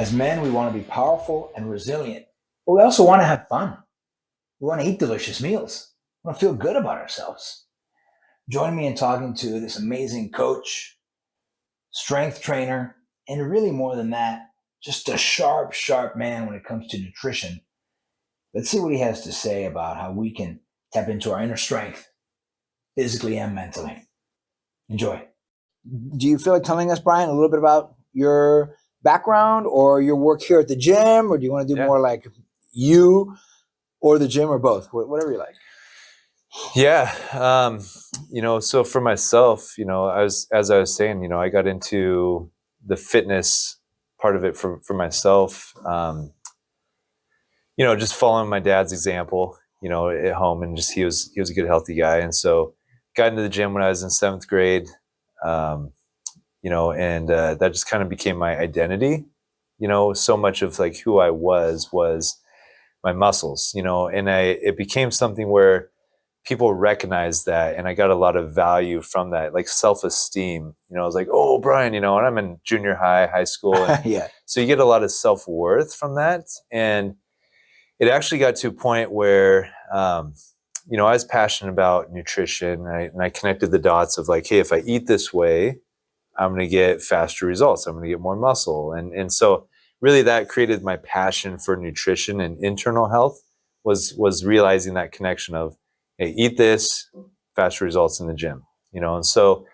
As men, we want to be powerful and resilient, but we also want to have fun. We want to eat delicious meals. We want to feel good about ourselves. Join me in talking to this amazing coach, strength trainer, and really more than that, just a sharp, sharp man when it comes to nutrition. Let's see what he has to say about how we can tap into our inner strength, physically and mentally. Enjoy. Do you feel like telling us, Brian, a little bit about your background or your work here at the gym, or do you want to do more like you or the gym or both? Whatever you like. Yeah. So for myself, as I was saying, I got into the fitness part of it for myself, just following my dad's example, at home, and just, he was a good, healthy guy. And so got into the gym when I was in 7th grade, and that just kind of became my identity. So much of like who I was my muscles, and it became something where people recognized that, and I got a lot of value from that, like self-esteem. I was like, oh, Brian, and I'm in junior high school. And Yeah. So you get a lot of self-worth from that. And it actually got to a point where, I was passionate about nutrition, and I connected the dots of like, hey, if I eat this way, I'm going to get faster results. I'm going to get more muscle. And so really that created my passion for nutrition and internal health was realizing that connection of, hey, eat this, faster results in the gym, And so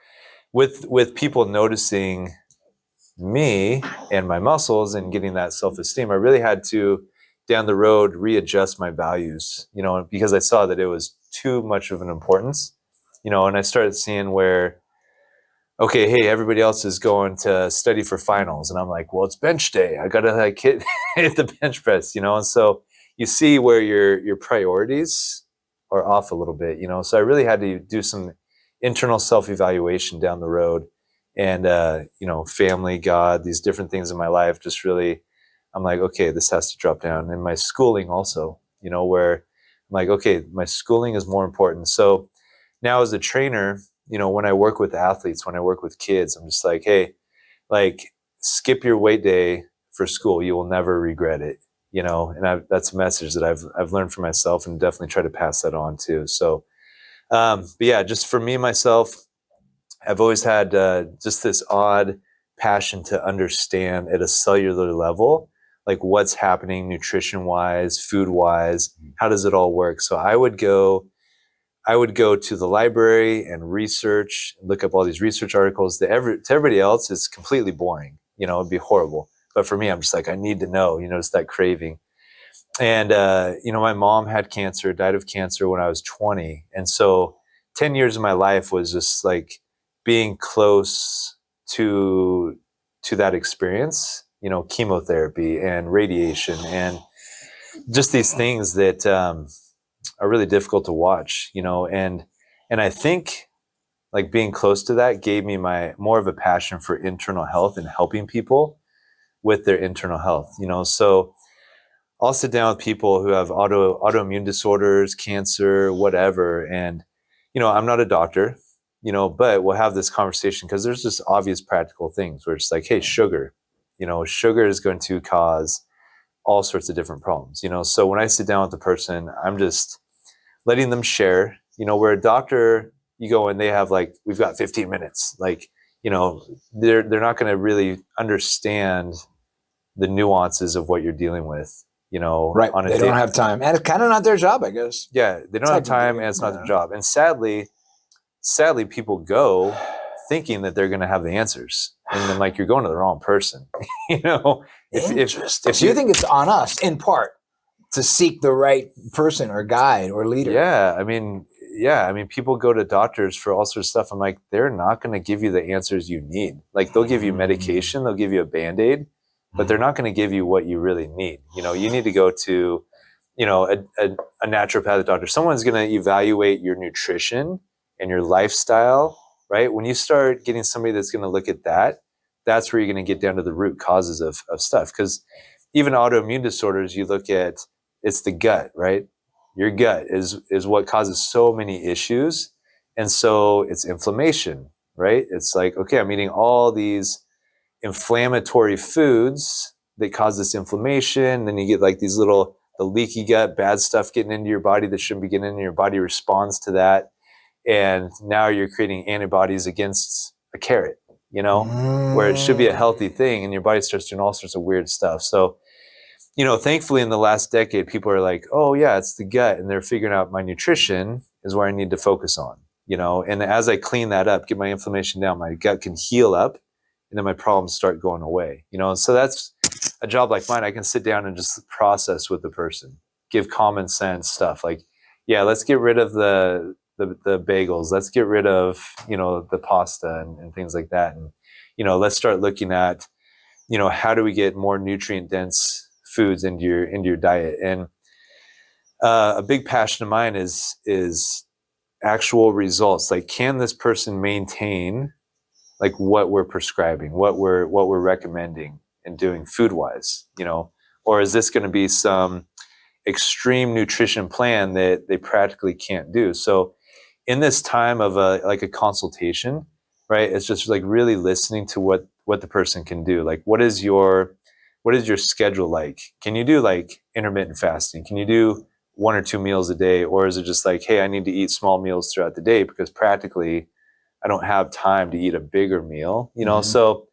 with people noticing me and my muscles and getting that self-esteem, I really had to, down the road, readjust my values, because I saw that it was too much of an importance, and I started seeing where, okay, hey, everybody else is going to study for finals. And I'm like, well, it's bench day. I got to like hit the bench press, And so you see where your priorities are off a little bit, So I really had to do some internal self-evaluation down the road. And, family, God, these different things in my life, just really, I'm like, okay, this has to drop down. And my schooling also, where I'm like, okay, my schooling is more important. So now as a trainer, when I work with athletes, when I work with kids, I'm just like, hey, like, skip your weight day for school. You will never regret it, and that's a message that I've learned for myself, and definitely try to pass that on too. So, but yeah, just for me, myself, I've always had just this odd passion to understand at a cellular level, like what's happening nutrition wise, food wise, how does it all work? So I would go to the library and research, look up all these research articles that to everybody else is completely boring. It'd be horrible. But for me, I'm just like, I need to know, it's that craving. And, my mom had cancer, died of cancer when I was 20. And so 10 years of my life was just like being close to that experience, chemotherapy and radiation and just these things that, are really difficult to watch, and I think like being close to that gave me more of a passion for internal health and helping people with their internal health, so I'll sit down with people who have autoimmune disorders, cancer, whatever, and I'm not a doctor, but we'll have this conversation because there's just obvious practical things where it's like, hey, sugar is going to cause all sorts of different problems, so when I sit down with the person, I'm just letting them share, where a doctor, you go and they have like, we've got 15 minutes, like, they're not going to really understand the nuances of what you're dealing with, Right. They don't have time, and it's kind of not their job, I guess. Yeah, they don't have time, and it's not their job. And sadly, people go thinking that they're going to have the answers, and then like you're going to the wrong person. Interesting. So you think it's on us in part to seek the right person or guide or leader? Yeah, I mean, people go to doctors for all sorts of stuff. I'm like, they're not going to give you the answers you need. Like, they'll give you medication, they'll give you a Band-Aid, but they're not going to give you what you really need. You need to go to, a naturopathic doctor. Someone's going to evaluate your nutrition and your lifestyle, right? When you start getting somebody that's going to look at that, that's where you're going to get down to the root causes of stuff. Because even autoimmune disorders, you look at, it's the gut, right? Your gut is what causes so many issues. And so it's inflammation, right? It's like, okay, I'm eating all these inflammatory foods that cause this inflammation. Then you get like these little, the leaky gut, bad stuff getting into your body that shouldn't be getting into your body responds to that. And now you're creating antibodies against a carrot, you know, where it should be a healthy thing, and your body starts doing all sorts of weird stuff. So, you know, thankfully in the last decade, people are like, oh yeah, it's the gut. And they're figuring out my nutrition is where I need to focus on, you know, and as I clean that up, get my inflammation down, my gut can heal up, and then my problems start going away, you know. And so that's a job like mine. I can sit down and just process with the person, give common sense stuff like, yeah, let's get rid of the bagels. Let's get rid of, you know, the pasta and things like that. And, you know, let's start looking at, you know, how do we get more nutrient dense foods into your diet? And a big passion of mine is actual results. Like, can this person maintain like what we're prescribing, what we're recommending and doing food wise, you know, or is this going to be some extreme nutrition plan that they practically can't do? So in this time of a consultation, right, it's just like really listening to what the person can do. Like, what is your schedule like? Can you do like intermittent fasting? Can you do 1 or 2 meals a day? Or is it just like, hey, I need to eat small meals throughout the day because practically I don't have time to eat a bigger meal, you know? So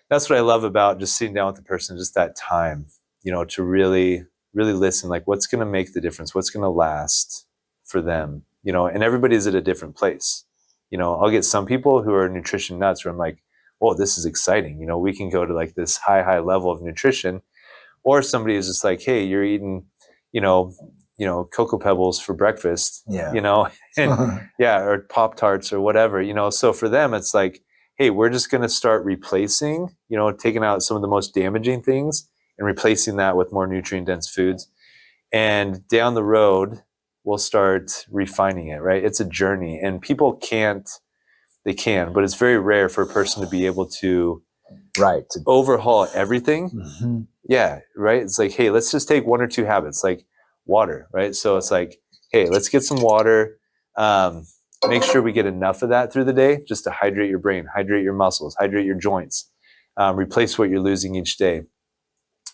that's what I love about just sitting down with the person, just that time, you know, to really, really listen, like what's going to make the difference? What's going to last for them, you know? And everybody's at a different place. You know, I'll get some people who are nutrition nuts where I'm like, oh, this is exciting. You know, we can go to like this high level of nutrition. Or somebody is just like, hey, you're eating, you know, Cocoa Pebbles for breakfast, you know, and yeah, or Pop-Tarts or whatever, you know. So for them, it's like, hey, we're just going to start replacing, you know, taking out some of the most damaging things and replacing that with more nutrient dense foods. And down the road, we'll start refining it, right? It's a journey, and people they can, but it's very rare for a person to be able to overhaul everything. Yeah, right. It's like, hey, let's just take 1 or 2 habits, like water, right? So it's like, hey, let's get some water. Make sure we get enough of that through the day just to hydrate your brain, hydrate your muscles, hydrate your joints, replace what you're losing each day.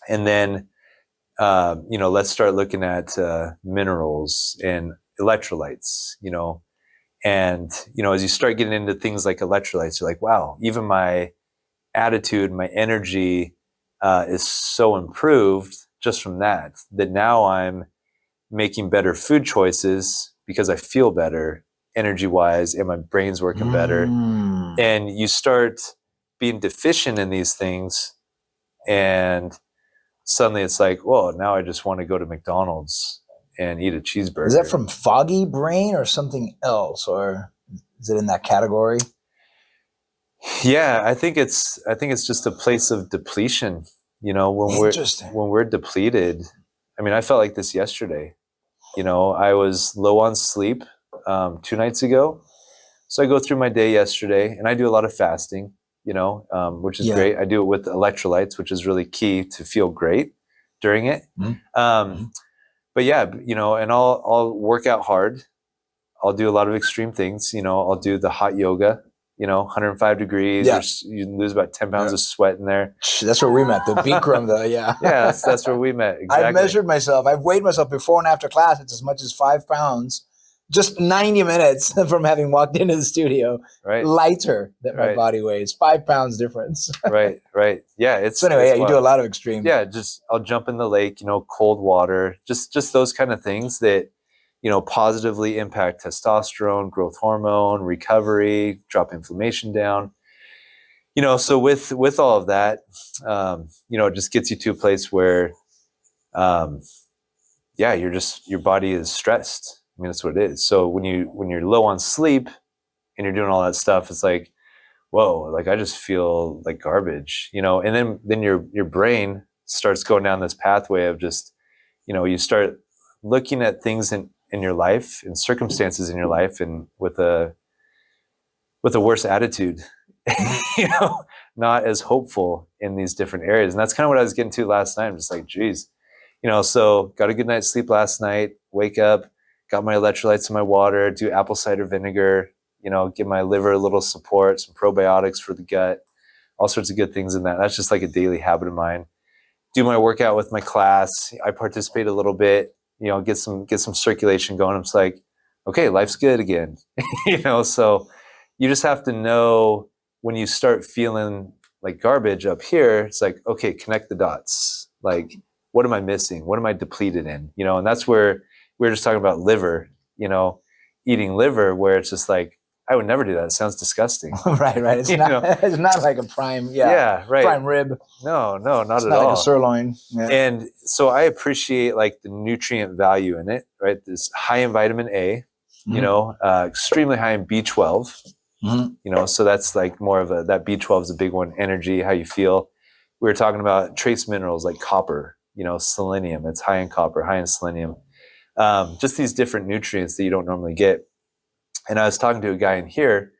And then, you know, let's start looking at minerals and electrolytes, you know. And, you know, as you start getting into things like electrolytes, you're like, wow, even my attitude, my energy is so improved just from that now I'm making better food choices because I feel better energy wise and my brain's working better. And you start being deficient in these things, and suddenly it's like, well, now I just want to go to McDonald's and eat a cheeseburger. Is that from foggy brain or something else, or is it in that category? Yeah, I think it's just a place of depletion. You know, when we're depleted. I mean, I felt like this yesterday. You know, I was low on sleep 2 nights ago, so I go through my day yesterday, and I do a lot of fasting. You know, which is great. I do it with electrolytes, which is really key to feel great during it. But yeah, you know, and I'll work out hard. I'll do a lot of extreme things. You know, I'll do the hot yoga. You know, 105 degrees. Yeah. You lose about 10 pounds of sweat in there. That's where we met. The Bikram, though. Yeah. Yeah, that's where we met. Exactly. I've measured myself. I've weighed myself before and after class. It's as much as 5 pounds. Just 90 minutes from having walked into the studio. Right. Lighter than my body weighs. 5 pounds difference. Right. Yeah. So anyway, you do a lot of extreme. Yeah. Just I'll jump in the lake. You know, cold water. Just those kind of things that, you know, positively impact testosterone, growth hormone, recovery, drop inflammation down. You know, so with all of that, you know, it just gets you to a place where, yeah, your body is stressed. I mean, that's what it is. So when you're low on sleep and you're doing all that stuff, it's like, whoa, like I just feel like garbage, you know. And then your brain starts going down this pathway of just, you know, you start looking at things in your life and circumstances in your life and with a worse attitude, you know, not as hopeful in these different areas. And that's kind of what I was getting to last night. I'm just like, geez, you know, so got a good night's sleep last night, wake up, got my electrolytes in my water, do apple cider vinegar, you know, give my liver a little support, some probiotics for the gut, all sorts of good things in that. That's just like a daily habit of mine. do my workout with my class. I participate a little bit, get some circulation going. I'm just like, okay, life's good again. So you just have to know when you start feeling like garbage up here, it's like, okay, connect the dots. Like, what am I missing? What am I depleted in? And that's where we were just talking about liver, eating liver, where it's just like, I would never do that. It sounds disgusting. Right. It's not like a prime, right. Prime rib. No, not it's at not all. Like a sirloin. Yeah. And so I appreciate like the nutrient value in it, right? This high in vitamin A, extremely high in B12, so that's like more of that B12 is a big one. Energy, how you feel. We were talking about trace minerals like copper, selenium. It's high in copper, high in selenium. Just these different nutrients that you don't normally get. And I was talking to a guy in here,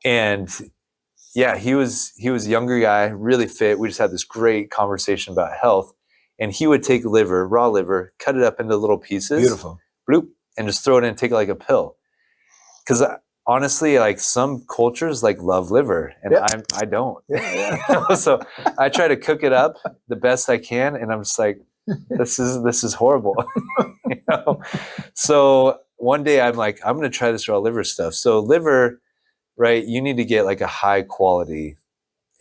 and yeah, he was a younger guy, really fit. We just had this great conversation about health, and he would take raw liver, cut it up into little pieces, beautiful, bloop, and just throw it in and take it like a pill. Because honestly, like some cultures like love liver, and I don't. So I try to cook it up the best I can, and I'm just like, this is horrible. So one day I'm like, I'm going to try this raw liver stuff. So liver, right? You need to get like a high quality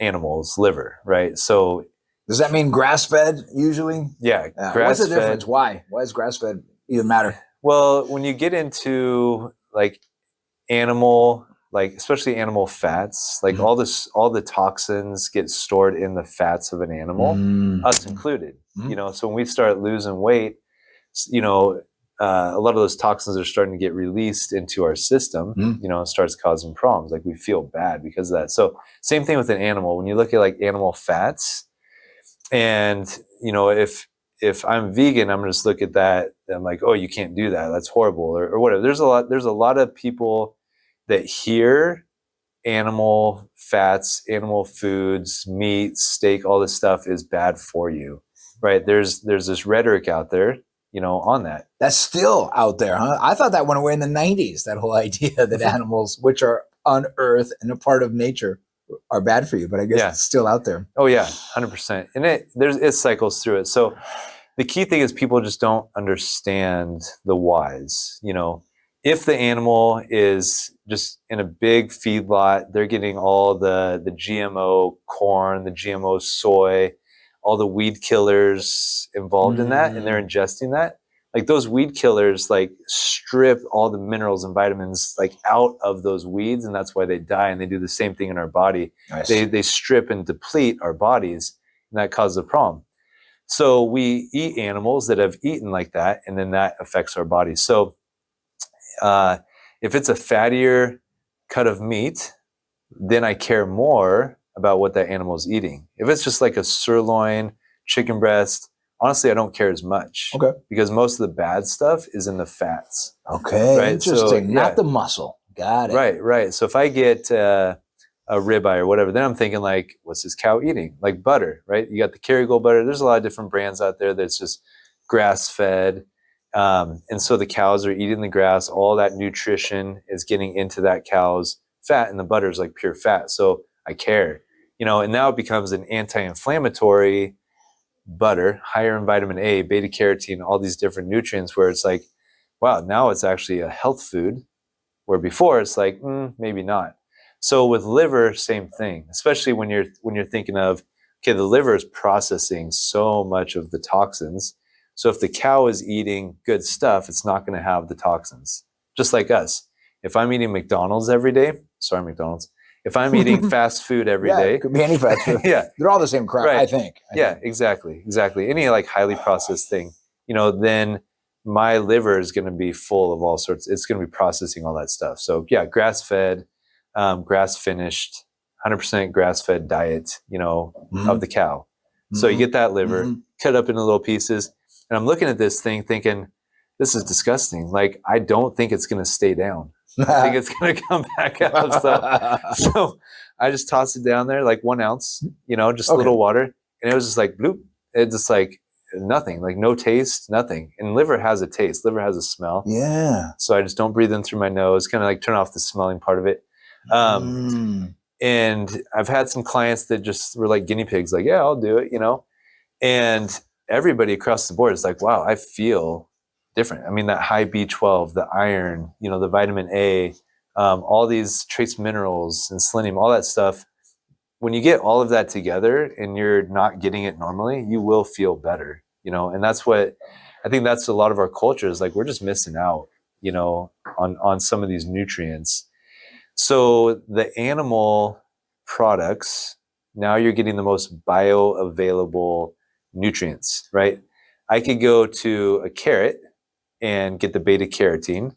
animal's liver, right? So does that mean grass fed usually? Yeah, what's the difference? Why does grass fed even matter? Well, when you get into like animal, like especially animal fats, like all the toxins get stored in the fats of an animal, us included. So when we start losing weight, a lot of those toxins are starting to get released into our system, it starts causing problems. Like we feel bad because of that. So same thing with an animal. When you look at like animal fats, and if I'm vegan, I'm gonna just look at that. I'm like, oh, you can't do that. That's horrible, or whatever. There's a lot of people that hear animal fats, animal foods, meat, steak, all this stuff is bad for you, right? There's this rhetoric out there, on that. That's still out there, huh? I thought that went away in the 90s, that whole idea that animals, which are on Earth and a part of nature, are bad for you, but I guess it's still out there. Oh yeah, 100%. And it cycles through it. So the key thing is people just don't understand the whys. If the animal is just in a big feedlot, they're getting all the GMO corn, the GMO soy, all the weed killers involved in that, and they're ingesting that. Like those weed killers, like strip all the minerals and vitamins like out of those weeds, and that's why they die. And they do the same thing in our body. Nice. They strip and deplete our bodies, and that causes a problem. So we eat animals that have eaten like that, and then that affects our bodies. So if it's a fattier cut of meat, then I care more about what that animal is eating. If it's just like a sirloin, chicken breast, honestly, I don't care as much. Okay. Because most of the bad stuff is in the fats. Okay. Right? Interesting. So, not the muscle. Got it. Right. So if I get a ribeye or whatever, then I'm thinking like, what's this cow eating? Like butter, right? You got the Kerrygold butter. There's a lot of different brands out there that's just grass-fed. And so the cows are eating the grass. All that nutrition is getting into that cow's fat, and the butter is like pure fat. So I care, and now it becomes an anti-inflammatory butter, higher in vitamin A, beta carotene, all these different nutrients, where it's like, wow, now it's actually a health food, where before it's like, maybe not. So with liver, same thing, especially when you're thinking of, okay, the liver is processing so much of the toxins. So if the cow is eating good stuff, it's not going to have the toxins. Just like us. If I'm eating McDonald's every day, if I'm eating fast food every day, it could be any fast food. They're all the same crap, right. I think. Exactly. Any like highly processed thing, then my liver is going to be full of all sorts. It's going to be processing all that stuff. So yeah, grass-fed, grass-finished, 100% grass-fed diet, of the cow. So you get that liver, cut up into little pieces. And I'm looking at this thing thinking, this is disgusting. Like, I don't think it's going to stay down. I think it's going to come back out. So I just tossed it down there, like 1 ounce, just a little water. And it was just like, bloop. It just like nothing, like no taste, nothing. And liver has a taste. Liver has a smell. Yeah. So I just don't breathe in through my nose, kind of like turn off the smelling part of it. And I've had some clients that just were like guinea pigs, like, yeah, I'll do it, And everybody across the board is like, wow, I feel different. I mean, that high B12, the iron, the vitamin A, all these trace minerals and selenium, all that stuff. When you get all of that together and you're not getting it normally, you will feel better, and that's what I think that's a lot of our culture is like, we're just missing out, on some of these nutrients. So the animal products, now you're getting the most bioavailable nutrients, right? I could go to a carrot and get the beta carotene.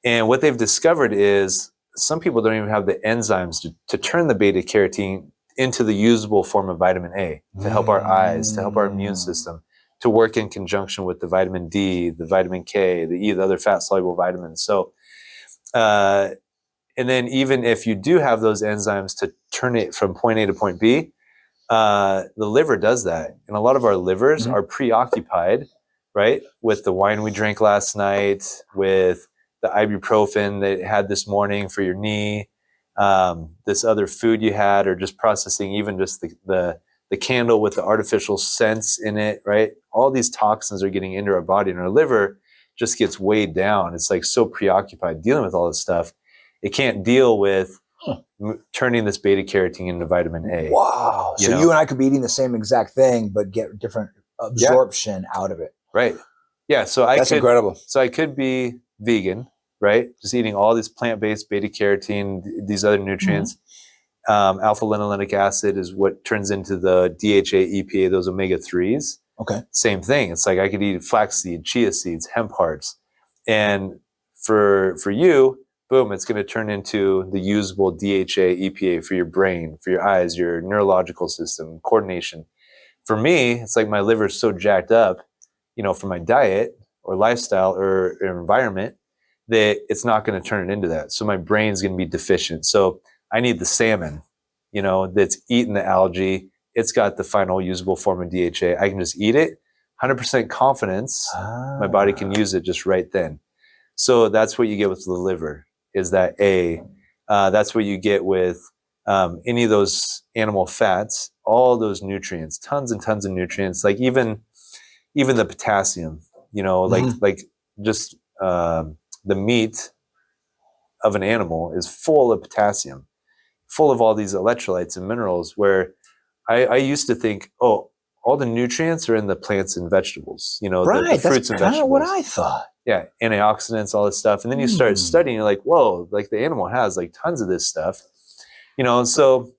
And what they've discovered is some people don't even have the enzymes to turn the beta carotene into the usable form of vitamin A to help our eyes, to help our immune system, to work in conjunction with the vitamin D, the vitamin K, the E, the other fat soluble vitamins. So, and then even if you do have those enzymes to turn it from point A to point B, the liver does that. And a lot of our livers are preoccupied, right, with the wine we drank last night, with the ibuprofen that you had this morning for your knee, this other food you had, or just processing even just the candle with the artificial scents in it, right? All these toxins are getting into our body, and our liver just gets weighed down. It's like so preoccupied dealing with all this stuff. It can't deal with turning this beta carotene into vitamin A. Wow. So you and I could be eating the same exact thing, but get different absorption out of it. Right. Yeah. So That's incredible. So I could be vegan, right? Just eating all this plant-based beta carotene, these other nutrients. Alpha linolenic acid is what turns into the DHA, EPA, those omega-3s. Okay. Same thing. It's like I could eat flaxseed, chia seeds, hemp hearts. And for you, boom, it's going to turn into the usable DHA, EPA for your brain, for your eyes, your neurological system, coordination. For me, it's like my liver is so jacked up, from my diet or lifestyle or environment, that it's not going to turn it into that. So my brain's going to be deficient. So I need the salmon, that's eating the algae. It's got the final usable form of DHA. I can just eat it, 100% confidence. My body can use it just right then. So that's what you get with the liver, is that that's what you get with any of those animal fats, all those nutrients, tons and tons of nutrients, like even the potassium, like just the meat of an animal is full of potassium, full of all these electrolytes and minerals, where I used to think, oh, all the nutrients are in the plants and vegetables, the fruits and vegetables. That's kind of what I thought. Yeah, antioxidants, all this stuff. And then you start studying, you're like, whoa, like the animal has like tons of this stuff, So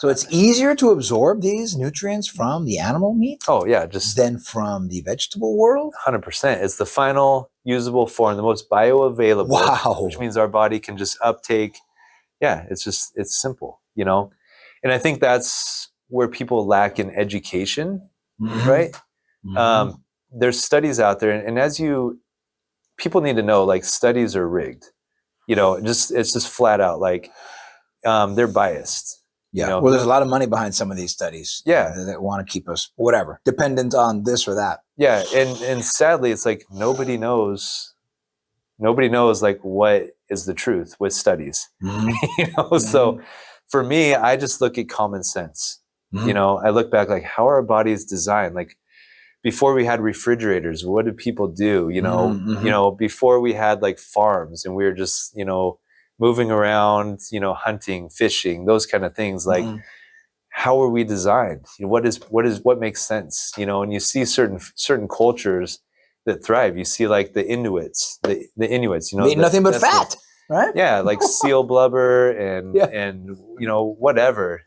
it's easier to absorb these nutrients from the animal meat? Oh, yeah, than from the vegetable world? 100%. It's the final usable form, the most bioavailable. Wow. Which means our body can just uptake. Yeah, it's simple, And I think that's where people lack in education, right? There's studies out there, and people need to know, like, studies are rigged. It's just flat out, like, they're biased. Yeah. Well, there's a lot of money behind some of these studies. Yeah. That want to keep us, whatever, dependent on this or that. Yeah. And sadly, it's like nobody knows like what is the truth with studies. So for me, I just look at common sense. I look back, like, how are our bodies designed? Like, before we had refrigerators, what did people do? Before we had like farms and we were just, moving around, hunting, fishing, those kind of things. Like, how are we designed? What makes sense? And you see certain cultures that thrive. You see, like, the Inuits, the Inuits, they eat nothing but fat, right? Yeah, like seal blubber and whatever,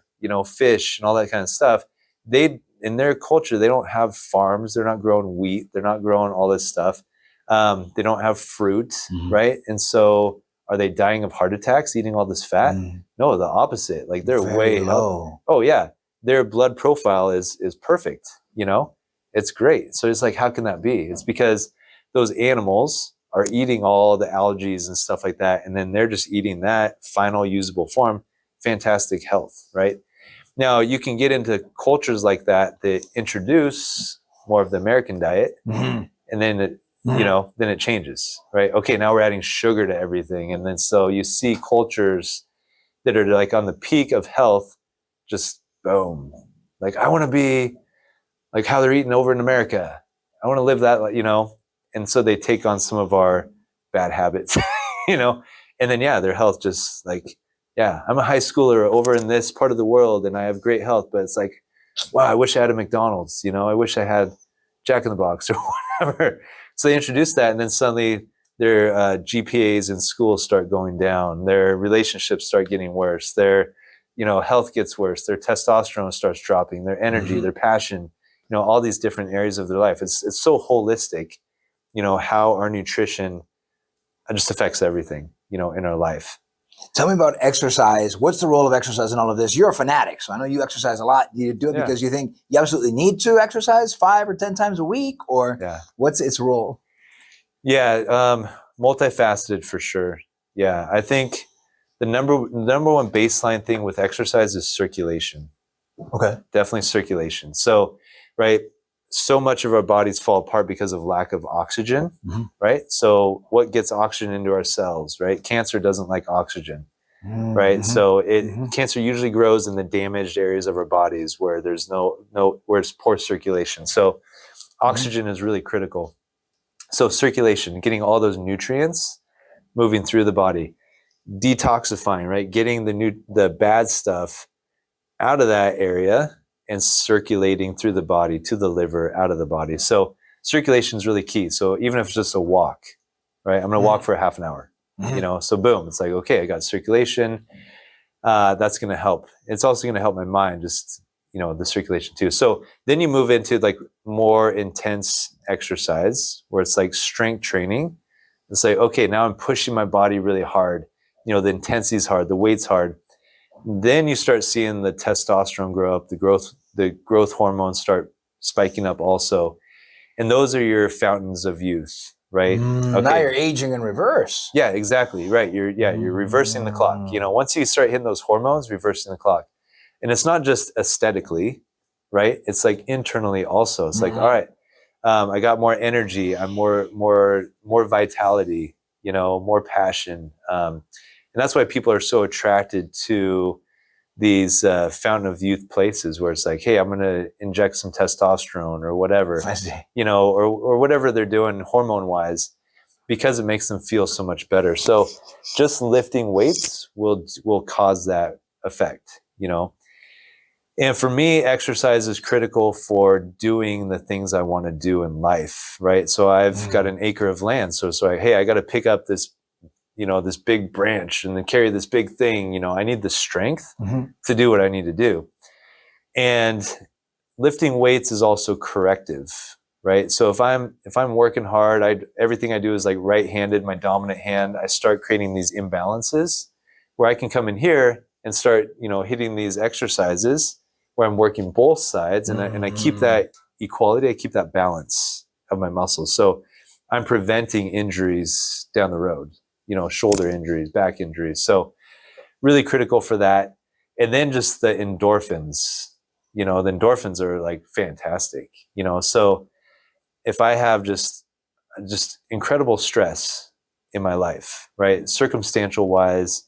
fish and all that kind of stuff. In their culture, they don't have farms. They're not growing wheat. They're not growing all this stuff. They don't have fruit, right? And so, are they dying of heart attacks eating all this fat? No, the opposite. Like, they're way low. Oh yeah, their blood profile is perfect. It's great. So it's like, how can that be? It's because those animals are eating all the algae and stuff like that, and then they're just eating that final usable form. Fantastic health, right? Now you can get into cultures like that introduce more of the American diet, and then then it changes, right? Okay, now we're adding sugar to everything. And then so you see cultures that are like on the peak of health, just boom. Like, I want to be like how they're eating over in America. I want to live that, you know? And so they take on some of our bad habits, you know? And then, yeah, their health just like, yeah, I'm a high schooler over in this part of the world and I have great health, but it's like, wow, I wish I had a McDonald's, you know? I wish I had Jack in the Box or whatever. So they introduce that, and then suddenly their GPAs in school start going down. Their relationships start getting worse. Their, you know, health gets worse. Their testosterone starts dropping. Their energy, their passion, you know, all these different areas of their life. It's so holistic, you know, how our nutrition just affects everything, you know, in our life. Tell me about exercise. What's the role of exercise in all of this? You're a fanatic, so I know you exercise a lot. Do you do it because you think you absolutely need to exercise 5 or 10 times a week, or what's its role? Yeah, multifaceted for sure. Yeah, I think the number one baseline thing with exercise is circulation. Okay. Definitely circulation. So, right, so much of our bodies fall apart because of lack of oxygen, right? So what gets oxygen into our cells, right? Cancer doesn't like oxygen, right? So cancer usually grows in the damaged areas of our bodies where there's where it's poor circulation. So oxygen is really critical. So circulation, getting all those nutrients moving through the body, detoxifying, right? Getting the bad stuff out of that area and circulating through the body to the liver, out of the body. So circulation is really key. So even if it's just a walk, right? I'm going to walk for a half an hour, you know, so boom, it's like, okay, I got circulation. That's going to help. It's also going to help my mind, just, you know, the circulation too. So then you move into like more intense exercise where it's like strength training. It's like, okay, now I'm pushing my body really hard. You know, the intensity is hard, the weight's hard. Then you start seeing the testosterone grow up, the growth hormones start spiking up also. And those are your fountains of youth, right? Okay. Now you're aging in reverse. Yeah, exactly. Right. You're reversing the clock. You know, once you start hitting those hormones, reversing the clock. And it's not just aesthetically, right? It's like internally also. It's like, all right, I got more energy. I'm more vitality, you know, more passion. And that's why people are so attracted to these fountain of youth places where it's like, hey, I'm going to inject some testosterone or whatever, you know, or whatever they're doing hormone wise, because it makes them feel so much better. So just lifting weights will cause that effect, you know. And for me, exercise is critical for doing the things I want to do in life, right? So I've got an acre of land. So hey, I got to pick up this, you know, this big branch and then carry this big thing. You know, I need the strength to do what I need to do. And lifting weights is also corrective, right? So if I'm working hard, everything I do is like right-handed, my dominant hand. I start creating these imbalances where I can come in here and start, you know, hitting these exercises where I'm working both sides, and I keep that equality, I keep that balance of my muscles. So I'm preventing injuries down the road, you know, shoulder injuries, back injuries. So really critical for that. And then just the endorphins, you know, the endorphins are like fantastic, you know. So if I have just incredible stress in my life, right, circumstantial wise,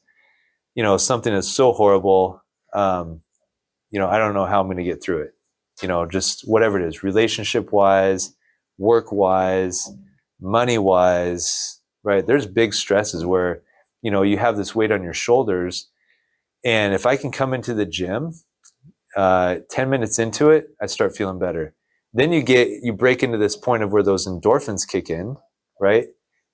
you know, something that's so horrible, you know, I don't know how I'm going to get through it, you know, just whatever it is, relationship wise, work wise, money wise, right? There's big stresses where, you know, you have this weight on your shoulders. And if I can come into the gym, 10 minutes into it, I start feeling better. Then you break into this point of where those endorphins kick in, right?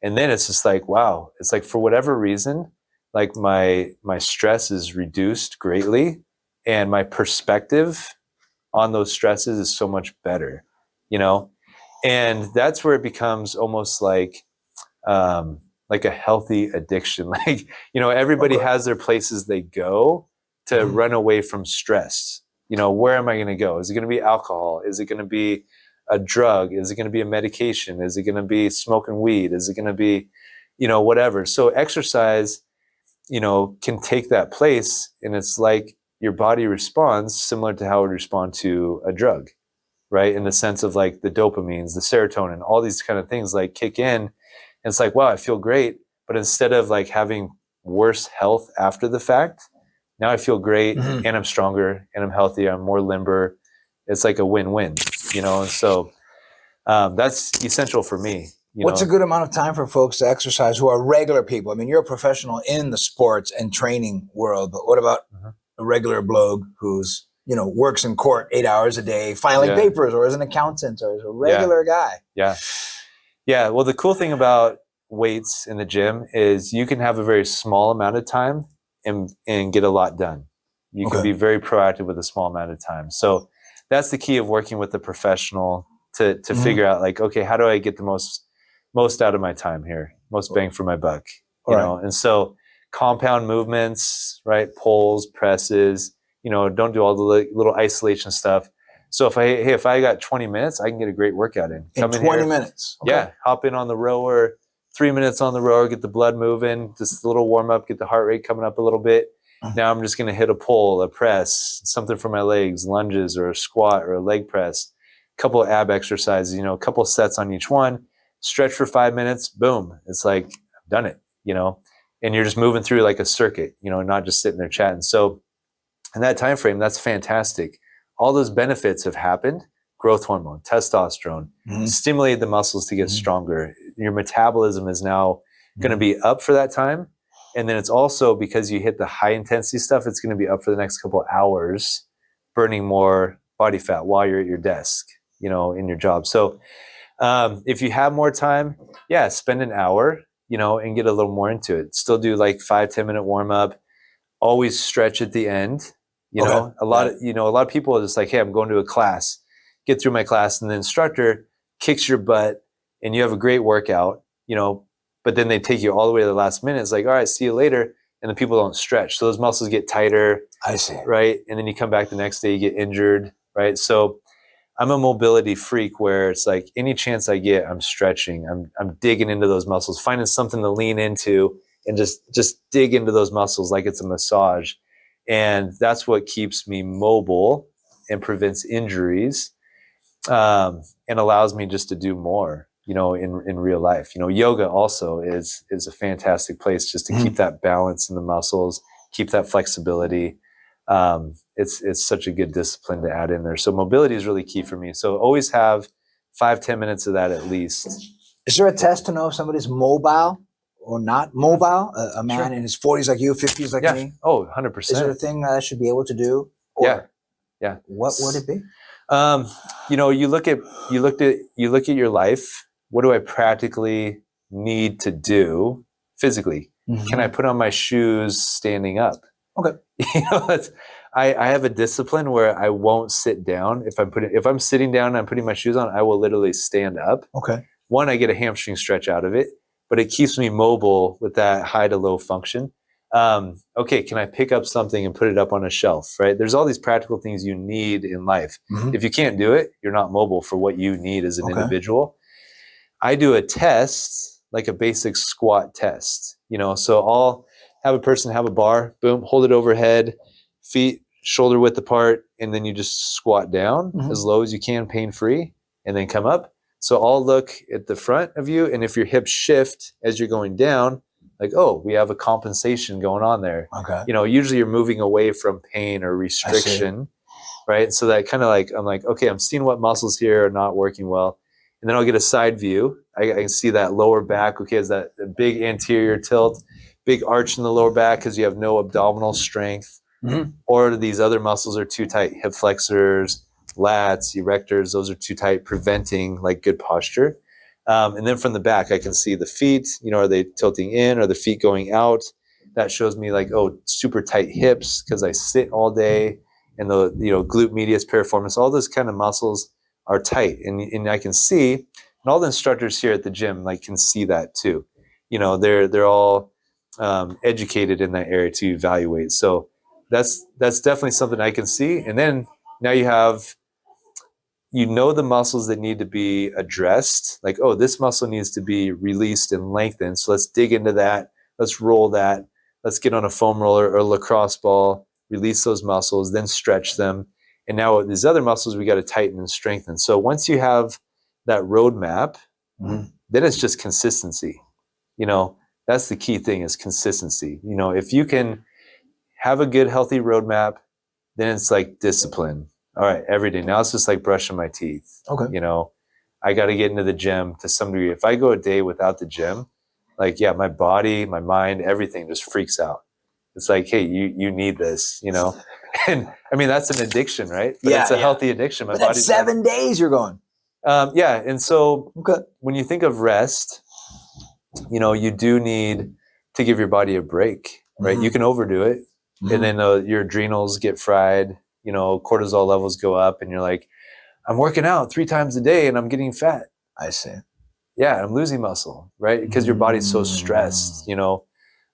And then it's just like, wow, it's like for whatever reason, like my stress is reduced greatly, and my perspective on those stresses is so much better, you know? And that's where it becomes almost like a healthy addiction. Like, you know, everybody has their places they go to run away from stress. You know, where am I going to go? Is it going to be alcohol? Is it going to be a drug? Is it going to be a medication? Is it going to be smoking weed? Is it going to be, you know, whatever? So exercise, you know, can take that place, and it's like your body responds similar to how it would respond to a drug, right? In the sense of like the dopamines, the serotonin, all these kind of things like kick in. And it's like, wow, I feel great. But instead of like having worse health after the fact, now I feel great and I'm stronger and I'm healthier. I'm more limber. It's like a win-win. And so that's essential for me. What's a good amount of time for folks to exercise who are regular people? I mean, you're a professional in the sports and training world, but what about a regular bloke who's, works in court 8 hours a day, filing papers, or is an accountant, or is a regular guy? Yeah. Well, the cool thing about weights in the gym is you can have a very small amount of time and get a lot done. You can be very proactive with a small amount of time. So that's the key of working with a professional to figure out, like, okay, how do I get the most out of my time here? Most bang for my buck, you know? And so compound movements, right? Pulls, presses, don't do all the little isolation stuff. So if I got 20 minutes, I can get a great workout in. Come in 20 minutes. Okay. Yeah. Hop in on the rower, 3 minutes on the rower, get the blood moving, just a little warm up, get the heart rate coming up a little bit. Now I'm just going to hit a pull, a press, something for my legs, lunges or a squat or a leg press, a couple of ab exercises, a couple of sets on each one, stretch for 5 minutes, boom. It's like, I've done it, and you're just moving through like a circuit, not just sitting there chatting. So in that time frame, that's fantastic. All those benefits have happened. Growth hormone, testosterone, stimulate the muscles to get stronger. Your metabolism is now going to be up for that time. And then it's also, because you hit the high intensity stuff, it's going to be up for the next couple of hours, burning more body fat while you're at your desk, in your job. So if you have more time, spend an hour, and get a little more into it. Still do like 5-10 minute warm up. Always stretch at the end. A lot of people are just like, hey, I'm going to a class, get through my class, and the instructor kicks your butt and you have a great workout, but then they take you all the way to the last minute. It's like, all right, see you later. And the people don't stretch. So those muscles get tighter. I see. Right. And then you come back the next day, you get injured. Right. So I'm a mobility freak where it's like any chance I get, I'm stretching. I'm digging into those muscles, finding something to lean into and just dig into those muscles like it's a massage. And that's what keeps me mobile and prevents injuries, and allows me just to do more, in real life. Yoga also is a fantastic place just to keep that balance in the muscles, keep that flexibility. It's such a good discipline to add in there. So mobility is really key for me. So always have 5-10 minutes of that at least. Is there a test to know if somebody's mobile or not mobile? A man in his 40s like you, 50s like me? Oh, 100%. Is there a thing that I should be able to do? Or yeah. What would it be? You look at your life. What do I practically need to do physically? Can I put on my shoes standing up? Okay. I have a discipline where I won't sit down. If I'm sitting down and I'm putting my shoes on, I will literally stand up. Okay. One, I get a hamstring stretch out of it, but it keeps me mobile with that high to low function. Okay, can I pick up something and put it up on a shelf, right? There's all these practical things you need in life. If you can't do it, you're not mobile for what you need as an individual. I do a test, like a basic squat test, so I'll have a person have a bar, boom, hold it overhead, feet shoulder width apart, and then you just squat down as low as you can, pain-free, and then come up. So I'll look at the front of you, and if your hips shift as you're going down, like, oh, we have a compensation going on there. Okay. Usually you're moving away from pain or restriction, right? So that kind of like, I'm like, okay, I'm seeing what muscles here are not working well. And then I'll get a side view. I can see that lower back, okay, is that a big anterior tilt, big arch in the lower back because you have no abdominal strength, or these other muscles are too tight, hip flexors, lats, erectors, those are too tight, preventing like good posture. And then from the back, I can see the feet, are they tilting in? Are the feet going out? That shows me like, oh, super tight hips because I sit all day, and the, glute medius, piriformis, all those kind of muscles are tight. And I can see, and all the instructors here at the gym like can see that too. They're all educated in that area to evaluate. So that's definitely something I can see. And then now you have, the muscles that need to be addressed, like, oh, this muscle needs to be released and lengthened. So let's dig into that. Let's roll that. Let's get on a foam roller or a lacrosse ball, release those muscles, then stretch them. And now with these other muscles, we got to tighten and strengthen. So once you have that roadmap, then it's just consistency. That's the key thing, is consistency. If you can have a good, healthy roadmap, then it's like discipline. All right, every day. Now it's just like brushing my teeth. Okay. You know, I got to get into the gym to some degree. If I go a day without the gym, like, yeah, my body, my mind, everything just freaks out. It's like, hey, you need this, you know? And I mean, that's an addiction, right? But it's a healthy addiction. My But that's body's 7 days you're going. yeah. And so Okay. when you think of rest, you know, you do need to give your body a break, right? Mhm. You can overdo it, Mhm. and then your adrenals get fried, you know, cortisol levels go up, and you're like, I'm working out 3 times a day and I'm getting fat. I see. Yeah, I'm losing muscle, right? Because your body's so stressed, you know,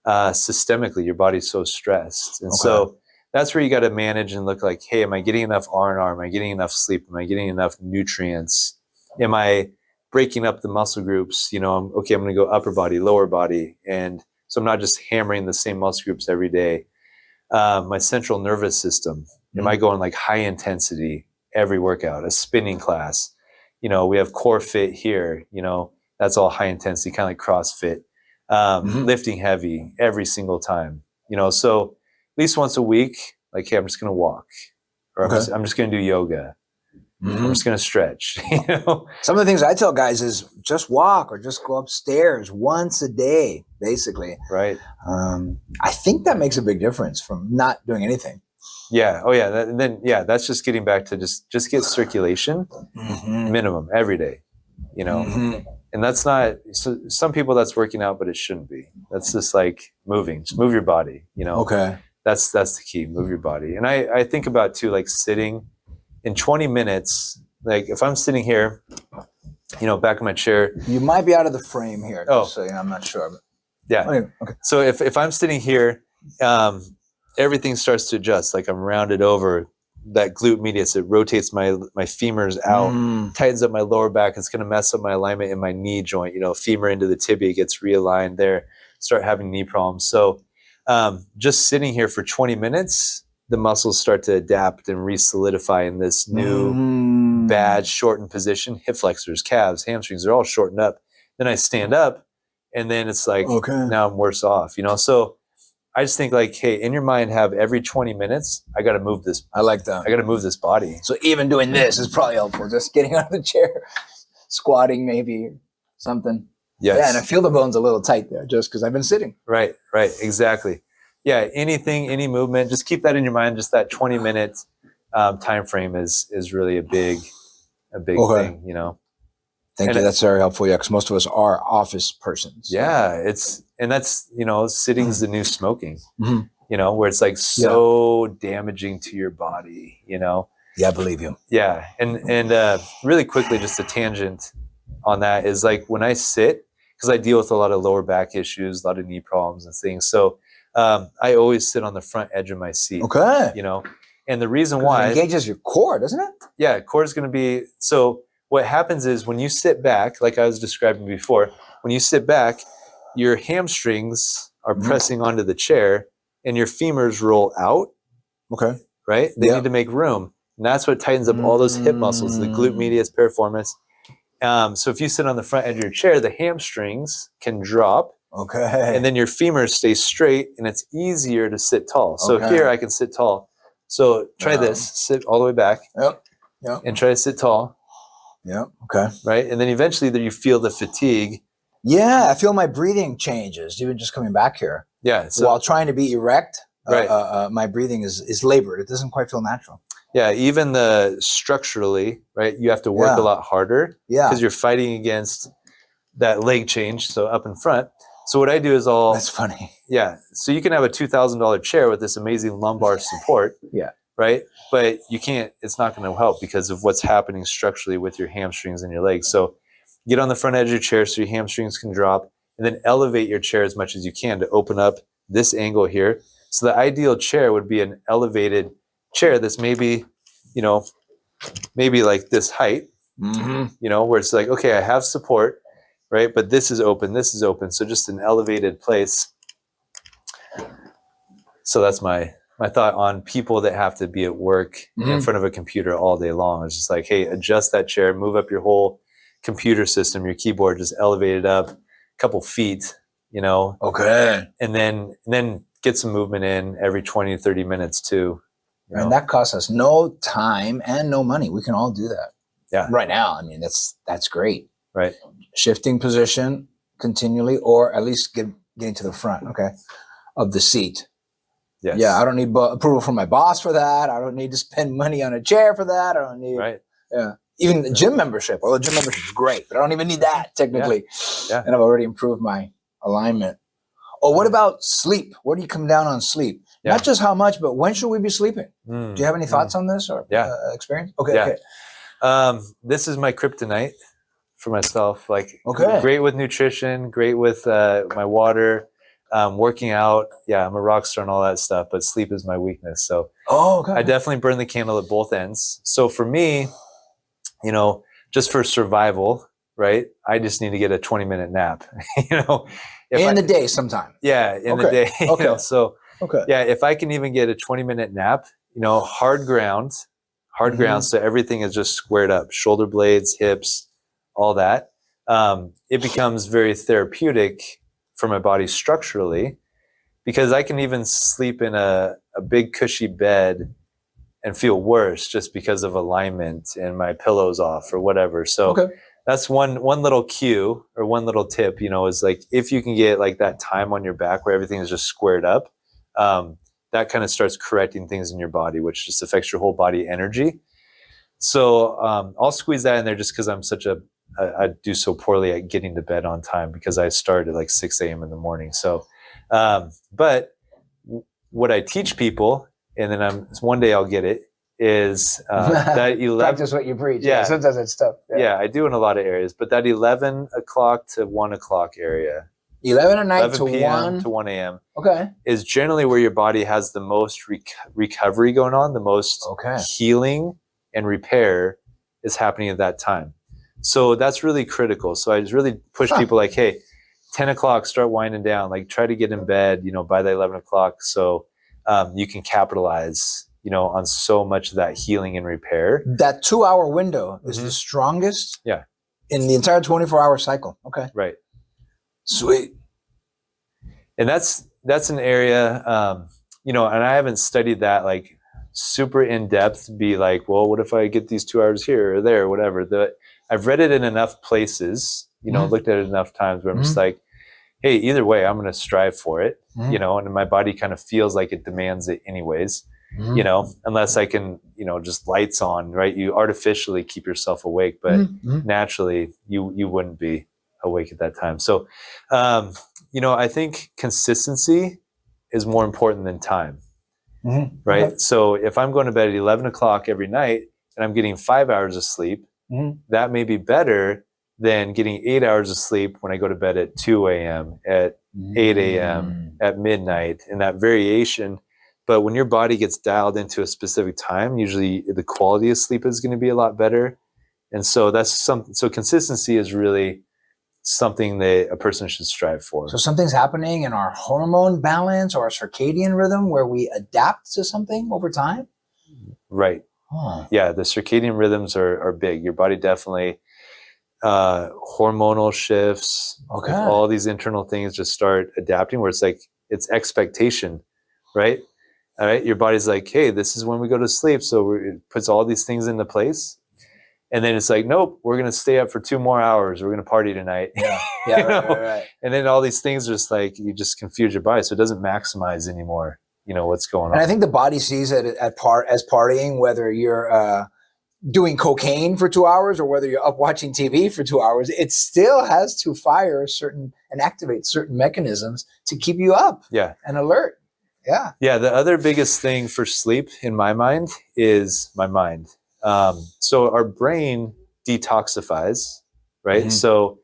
systemically, your body's so stressed. And so that's where you got to manage and look like, hey, am I getting enough R&R? Am I getting enough sleep? Am I getting enough nutrients? Am I breaking up the muscle groups? You know, I'm going to go upper body, lower body. And so I'm not just hammering the same muscle groups every day. My central nervous system, am I going like high intensity every workout, a spinning class? You know, we have core fit here, you know, that's all high intensity, kind of like CrossFit, lifting heavy every single time, you know, so at least once a week, like, hey, I'm just going to walk, or I'm just going to do yoga. I'm just going to stretch, you know? Some of the things I tell guys is just walk or just go upstairs once a day, basically. Right. I think that makes a big difference from not doing anything. Yeah. Oh yeah. Then that's just getting back to just get circulation minimum every day, you know, and that's not, so some people that's working out, but it shouldn't be. That's just like moving, just move your body, you know? Okay. That's the key. Move your body. And I think about too, like sitting in 20 minutes, like if I'm sitting here, you know, back in my chair. You might be out of the frame here. Oh. So you know, I'm not sure. But. Yeah. Okay. So if I'm sitting here, everything starts to adjust. Like I'm rounded over. That glute medius, it rotates my femurs out, tightens up my lower back. It's going to mess up my alignment in my knee joint. You know, femur into the tibia gets realigned there. Start having knee problems. So just sitting here for 20 minutes, the muscles start to adapt and re-solidify in this new bad shortened position. Hip flexors, calves, hamstrings, they're all shortened up. Then I stand up, and then it's like, now I'm worse off, you know? So I just think like, hey, in your mind, have every 20 minutes, I got to move this. I like that. I got to move this body. So even doing this is probably helpful. Just getting out of the chair, squatting maybe, something. Yes. Yeah, and I feel the bones a little tight there just because I've been sitting. Right, exactly. Yeah, anything, any movement, just keep that in your mind. Just that 20-minute time frame is really a big thing, you know. Thank you. That's very helpful. Yeah, because most of us are office persons. Yeah, that's, you know, sitting's the new smoking. You know, where it's like so damaging to your body. You know. Yeah, I believe you. Yeah, and really quickly, just a tangent on that is like when I sit, because I deal with a lot of lower back issues, a lot of knee problems and things. So I always sit on the front edge of my seat. Okay. You know, and the reason why it engages your core, doesn't it? Yeah, core is going to be so. What happens is when you sit back, like I was describing before, when you sit back, your hamstrings are pressing onto the chair and your femurs roll out. Okay. Right? They need to make room. And that's what tightens up all those hip muscles, the glute medius, piriformis. So if you sit on the front edge of your chair, the hamstrings can drop. Okay. And then your femurs stay straight and it's easier to sit tall. So here I can sit tall. So try this. Sit all the way back. Yep. And try to sit tall. Yeah. Okay. Right. And then eventually you feel the fatigue. Yeah. I feel my breathing changes, even just coming back here. Yeah. So while trying to be erect, my breathing is labored. It doesn't quite feel natural. Yeah. Even structurally, right, you have to work a lot harder. Yeah. Because you're fighting against that leg change. So up in front. So what I do is That's funny. Yeah. So you can have a $2,000 chair with this amazing lumbar support. Yeah. Right. But you can't, it's not going to help because of what's happening structurally with your hamstrings and your legs. So get on the front edge of your chair so your hamstrings can drop, and then elevate your chair as much as you can to open up this angle here. So the ideal chair would be an elevated chair that's maybe, you know, maybe like this height, you know, where it's like, okay, I have support, right? But this is open, this is open. So just an elevated place. So that's my thought on people that have to be at work in front of a computer all day long. It's just like, hey, adjust that chair, move up your whole computer system, your keyboard, just elevate it up a couple feet, you know. Okay. And then get some movement in every 20 to 30 minutes too. You know? And that costs us no time and no money. We can all do that. Yeah. Right now. I mean, that's great. Right. Shifting position continually, or at least getting to the front, okay, of the seat. Yes. Yeah, I don't need approval from my boss for that. I don't need to spend money on a chair for that. I don't need, Right. Yeah, even the gym membership. Well, the gym membership is great, but I don't even need that technically. Yeah. And I've already improved my alignment. Oh, what about sleep? Where do you come down on sleep? Yeah. Not just how much, but when should we be sleeping? Do you have any thoughts on this or experience? Okay. Yeah. Okay. This is my kryptonite for myself. Like, Okay. great with nutrition, great with my water, working out. Yeah, I'm a rock star and all that stuff, but sleep is my weakness. So Okay. I definitely burn the candle at both ends. So for me, you know, just for survival, right? I just need to get a 20-minute nap, you know. In the day sometime. Yeah, in the day. Okay. You know, so Okay. yeah, if I can even get a 20-minute nap, you know, hard ground, so everything is just squared up, shoulder blades, hips, all that. It becomes very therapeutic for my body structurally, because I can even sleep in a big cushy bed and feel worse just because of alignment and my pillow's off or whatever. So that's one little cue or one little tip, you know, is like, if you can get like that time on your back where everything is just squared up, that kind of starts correcting things in your body, which just affects your whole body energy. So I'll squeeze that in there just because I'm I do so poorly at getting to bed on time because I start at like 6 a.m. in the morning. So, but what I teach people, and then one day I'll get it, is that 11. Practice what you preach. Yeah. Sometimes it's tough. Yeah, I do in a lot of areas, but that 11 o'clock to 1 o'clock area. 11 at night 11 to p.m. 1 to 1 a.m. Okay. is generally where your body has the most recovery going on, the most healing and repair is happening at that time. So that's really critical. So I just really push people like, hey, 10 o'clock, start winding down. Like, try to get in bed, you know, by the 11 o'clock. So you can capitalize, you know, on so much of that healing and repair. That 2-hour window is the strongest in the entire 24-hour cycle. Okay. Right. Sweet. And that's an area, you know, and I haven't studied that like super in depth to be like, well, what if I get these 2 hours here or there or whatever. I've read it in enough places, you know, looked at it enough times where I'm just like, hey, either way, I'm going to strive for it, you know, and my body kind of feels like it demands it anyways, you know, unless I can, you know, just lights on, right? You artificially keep yourself awake, but naturally you wouldn't be awake at that time. So, you know, I think consistency is more important than time, right? Okay. So if I'm going to bed at 11 o'clock every night and I'm getting 5 hours of sleep, that may be better than getting 8 hours of sleep when I go to bed at 2 a.m., at 8 a.m., at midnight, and that variation. But when your body gets dialed into a specific time, usually the quality of sleep is going to be a lot better. And so so consistency is really something that a person should strive for. So something's happening in our hormone balance or our circadian rhythm where we adapt to something over time? Right. Yeah, the circadian rhythms are big. Your body definitely, hormonal shifts, all these internal things just start adapting where it's like, it's expectation, right? All right. Your body's like, hey, this is when we go to sleep. So it puts all these things into place. And then it's like, nope, we're going to stay up for 2 more hours. We're going to party tonight. Yeah. Right. And then all these things are just like, you just confuse your body. So it doesn't maximize anymore, you know, what's going on. And I think the body sees it as partying, whether you're doing cocaine for 2 hours or whether you're up watching TV for 2 hours. It still has to fire and activate certain mechanisms to keep you up and alert. Yeah. Yeah. The other biggest thing for sleep in my mind is my mind. So our brain detoxifies, right? So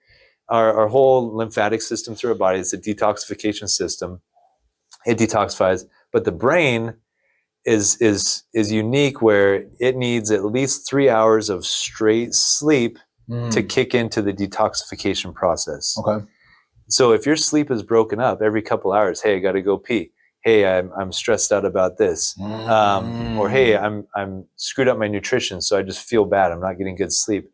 our whole lymphatic system through our body is a detoxification system. It detoxifies, but the brain is unique where it needs at least 3 hours of straight sleep to kick into the detoxification process. Okay. So if your sleep is broken up every couple hours, hey, I got to go pee. Hey, I'm stressed out about this, or hey, I'm screwed up my nutrition, so I just feel bad. I'm not getting good sleep.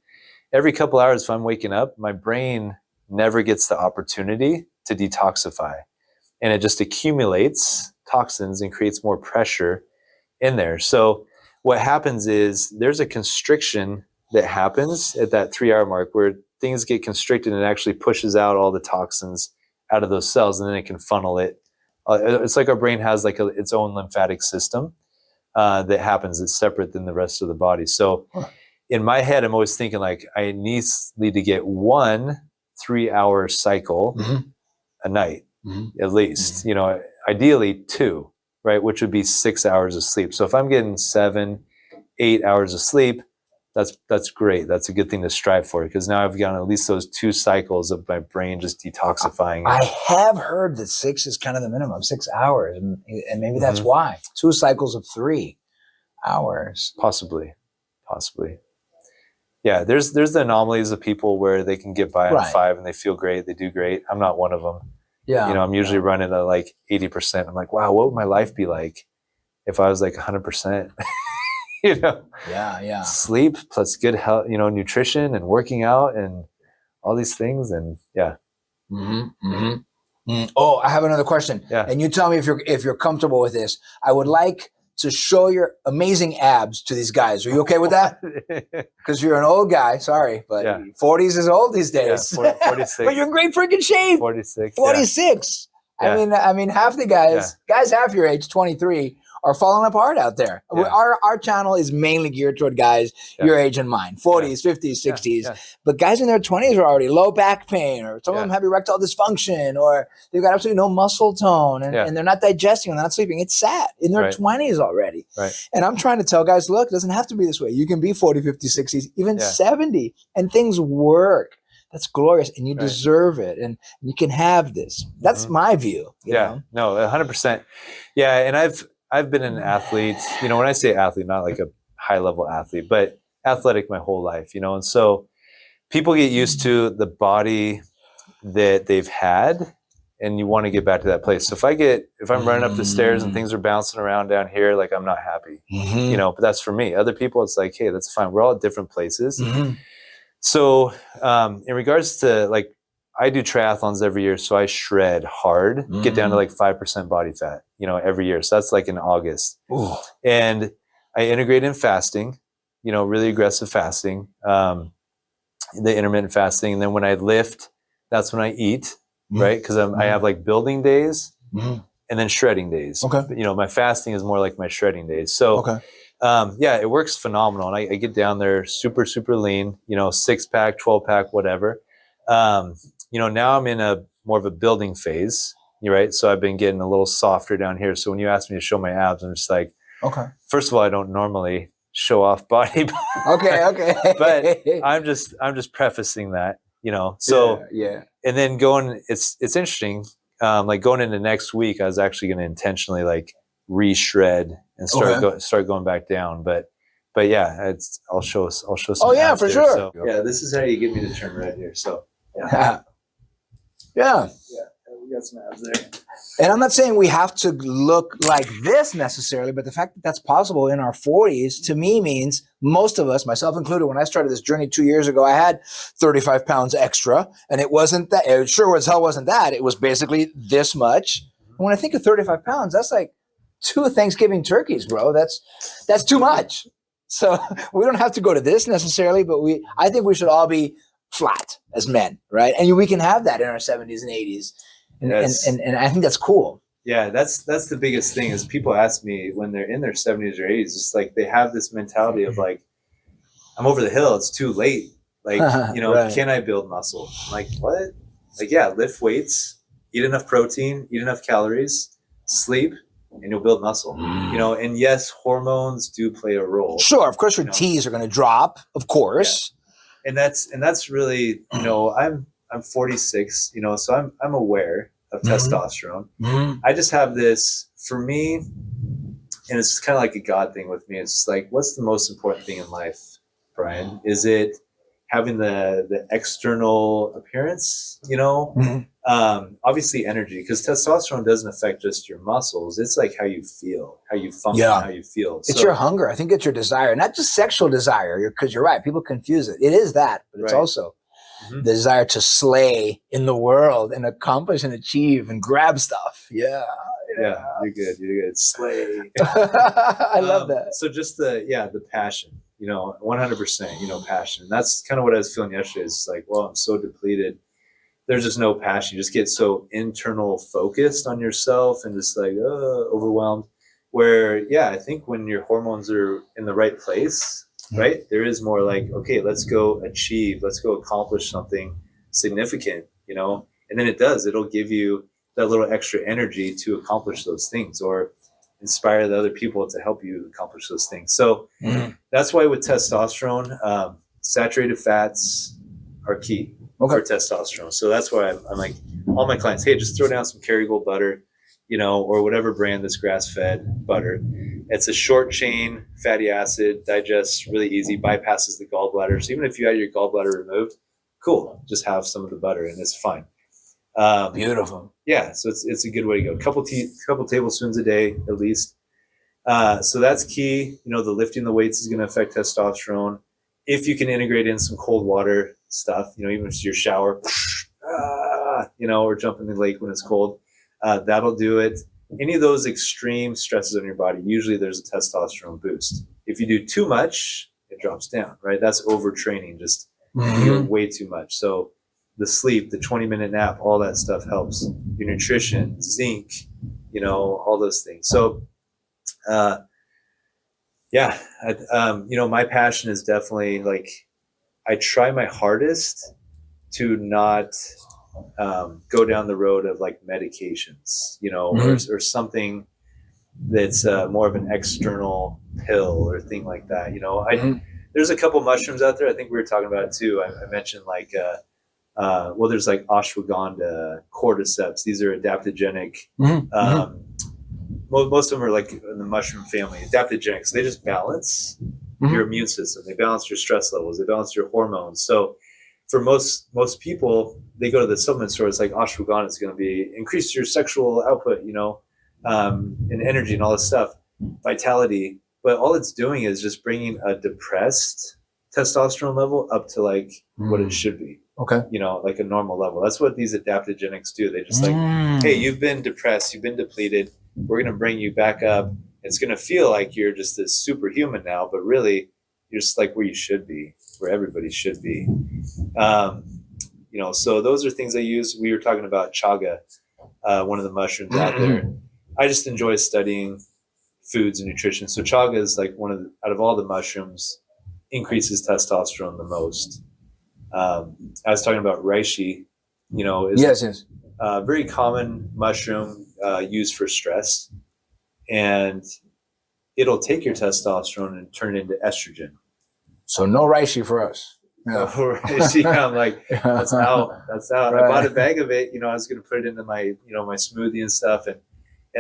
Every couple hours, if I'm waking up, my brain never gets the opportunity to detoxify, and it just accumulates toxins and creates more pressure in there. So what happens is there's a constriction that happens at that 3-hour mark where things get constricted and it actually pushes out all the toxins out of those cells, and then it can funnel it. It's like our brain has like its own lymphatic system that happens. It's separate than the rest of the body. So in my head, I'm always thinking like I need to get 1 3-hour cycle a night, at least, you know, ideally 2, right? Which would be 6 hours of sleep. So if I'm getting 7, 8 hours of sleep, that's great. That's a good thing to strive for, because now I've gotten at least those 2 cycles of my brain just detoxifying. I have heard that 6 is kind of the minimum, 6 hours. And maybe that's why. 2 cycles of 3 hours. Possibly. Yeah, there's the anomalies of people where they can get by on 5 and they feel great, they do great. I'm not one of them. Yeah. You know, I'm usually running at like 80%. I'm like, wow, what would my life be like if I was like 100%? You know? Yeah. Sleep plus good health, you know, nutrition and working out and all these things. And yeah. Oh, I have another question. Yeah. And you tell me if you're comfortable with this. I would like to show your amazing abs to these guys. Are you okay with that? Because you're an old guy. Sorry, but 40s is old these days. Yeah, 46. But you're in great freaking shape. 46. 46. Yeah. I mean, half the guys half your age, 23, are falling apart out there. Yeah. Our channel is mainly geared toward guys your age and mine, 40s, 50s, 60s. Yeah. But guys in their 20s are already low back pain, or some of them have erectile dysfunction, or they've got absolutely no muscle tone, and they're not digesting and they're not sleeping. It's sad in their 20s already. Right. And I'm trying to tell guys, look, it doesn't have to be this way. You can be 40, 50, 60s, even 70, and things work. That's glorious, and you deserve it, and you can have this. That's my view. You know? No, 100%. Yeah, and I've been an athlete, you know, when I say athlete, not like a high level athlete, but athletic my whole life, you know, and so people get used to the body that they've had, and you want to get back to that place. So if I'm running up the stairs and things are bouncing around down here, like I'm not happy, you know, but that's for me. Other people, it's like, hey, that's fine. We're all at different places. So in regards to like, I do triathlons every year, so I shred hard, get down to like 5% body fat, you know, every year. So that's like in August. Ooh. And I integrate in fasting, you know, really aggressive fasting, the intermittent fasting. And then when I lift, that's when I eat, right? Because I have like building days and then shredding days. Okay. But, you know, my fasting is more like my shredding days. So it works phenomenal. And I get down there super, super lean, you know, 6-pack, 12-pack, whatever. You know, now I'm in a more of a building phase, right? So I've been getting a little softer down here. So when you ask me to show my abs, I'm just like, first of all, I don't normally show off body, but I'm just prefacing that, you know. So and then it's interesting. Like going into next week, I was actually going to intentionally like re-shred and start going back down, but yeah, I'll show some. Oh yeah, for sure. So, yeah, this is how you get me to turn red here. So yeah, we got some abs there. And I'm not saying we have to look like this necessarily, but the fact that that's possible in our 40s to me means most of us, myself included, when I started this journey 2 years ago, I had 35 pounds extra, and it wasn't that. It sure as hell wasn't that. It was basically this much. And when I think of 35 pounds, that's like 2 Thanksgiving turkeys, bro. That's too much. So we don't have to go to this necessarily, but I think we should all be flat as men, right? And we can have that in our 70s and 80s. And I think that's cool. Yeah, that's the biggest thing is people ask me when they're in their 70s or 80s, it's like they have this mentality of like, I'm over the hill, it's too late. Like, you know, can I build muscle? I'm like, what? Like, yeah, lift weights, eat enough protein, eat enough calories, sleep, and you'll build muscle. You know, and yes, hormones do play a role. Sure, of course your T's are going to drop, of course. Yeah. And that's really, you know, I'm 46, you know, so I'm aware of testosterone. I just have this, for me, and it's kind of like a God thing with me. It's like, what's the most important thing in life, Brian? Is it having the external appearance, you know? Obviously energy, because testosterone doesn't affect just your muscles. It's like how you feel, how you function, how you feel. It's your hunger. I think it's your desire, not just sexual desire, because you're right. People confuse it. It is that, but it's also the desire to slay in the world and accomplish and achieve and grab stuff. Yeah. Yeah, you're good. You're good. Slay. I love that. So just the passion, 100%, passion. And that's kind of what I was feeling yesterday. It's like, well, I'm so depleted. There's just no passion. You just get so internal focused on yourself and just like overwhelmed. Where, yeah, I think when your hormones are in the right place, right, there is more like, okay, let's go accomplish something significant, and then it'll give you that little extra energy to accomplish those things or inspire the other people to help you accomplish those things. So that's why with testosterone, saturated fats are key for testosterone. So that's why I'm like, all my clients, hey, just throw down some Kerrygold butter, or whatever brand that's grass-fed butter. It's a short chain fatty acid, digests really easy, bypasses the gallbladder. So even if you had your gallbladder removed, cool, just have some of the butter and it's fine. Beautiful. Yeah, so it's a good way to go. Couple tablespoons a day at least. So that's key. The lifting the weights is going to affect testosterone. If you can integrate in some cold water stuff, even if it's your shower, or jump in the lake when it's cold, that'll do it. Any of those extreme stresses on your body, usually there's a testosterone boost. If you do too much, it drops down, right? That's overtraining, just way too much. So the sleep, the 20-minute nap, all that stuff helps. Your nutrition, zinc, all those things. So, my passion is definitely like, I try my hardest to not go down the road of like medications, or something that's more of an external pill or thing like that. There's a couple mushrooms out there. I think we were talking about it too. I mentioned like, there's like ashwagandha, cordyceps. These are adaptogenic. Most of them are like in the mushroom family, adaptogenic. So they just balance your immune system. They balance your stress levels. They balance your hormones. So for most people, they go to the supplement store. It's like ashwagandha is going to be increase your sexual output, and energy and all this stuff, vitality. But all it's doing is just bringing a depressed testosterone level up to like what it should be. Okay. Like a normal level. That's what these adaptogenics do. They just like, hey, you've been depressed, you've been depleted. We're going to bring you back up. It's going to feel like you're just this superhuman now, but really you're just like where you should be, where everybody should be. So those are things I use. We were talking about chaga, one of the mushrooms out there. I just enjoy studying foods and nutrition. So chaga is like out of all the mushrooms, increases testosterone the most. I was talking about reishi, is yes. A very common mushroom used for stress, and it'll take your testosterone and turn it into estrogen. So no reishi for us. Yeah. Reishi, I'm like, that's out. Right. I bought a bag of it. I was going to put it into my, my smoothie and stuff, and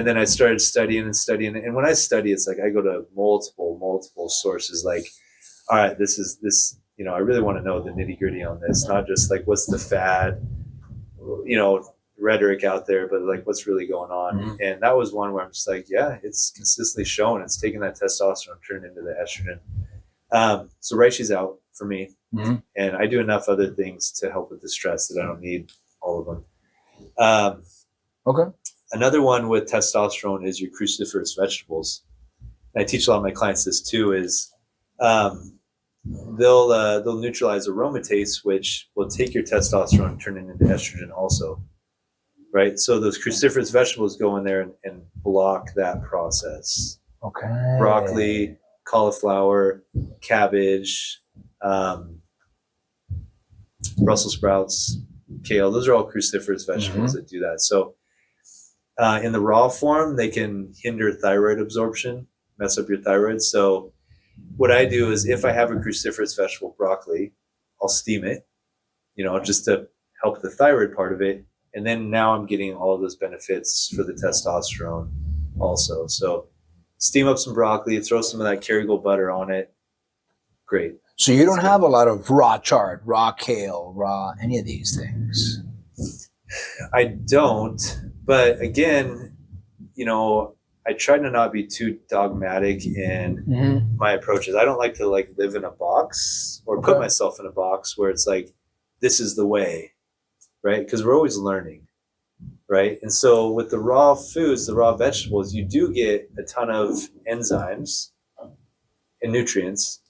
then I started studying. And when I study, it's like I go to multiple sources. Like, all right, this. I really want to know the nitty gritty on this, not just like what's the fad, rhetoric out there, but like what's really going on. And that was one where I'm just like, yeah, it's consistently shown it's taking that testosterone, turned into the estrogen. So reishi's out for me, and I do enough other things to help with the stress that I don't need all of them. Okay. Another one with testosterone is your cruciferous vegetables. And I teach a lot of my clients this too. Is they'll neutralize aromatase, which will take your testosterone and turn it into estrogen also, right? So those cruciferous vegetables go in there and block that process. Okay. Broccoli, cauliflower, cabbage, Brussels sprouts, kale. Those are all cruciferous vegetables that do that. So in the raw form, they can hinder thyroid absorption, mess up your thyroid. So what I do is if I have a cruciferous vegetable, broccoli, I'll steam it, just to help the thyroid part of it. And then now I'm getting all of those benefits for the testosterone also. So steam up some broccoli, throw some of that Kerrygold butter on it. Great. So you don't have a lot of raw chard, raw kale, raw any of these things? I don't. But again, I try to not be too dogmatic in my approaches. I don't like to live in a box or put myself in a box where it's like, this is the way, right? Because we're always learning, right? And so with the raw foods, the raw vegetables, you do get a ton of enzymes and nutrients,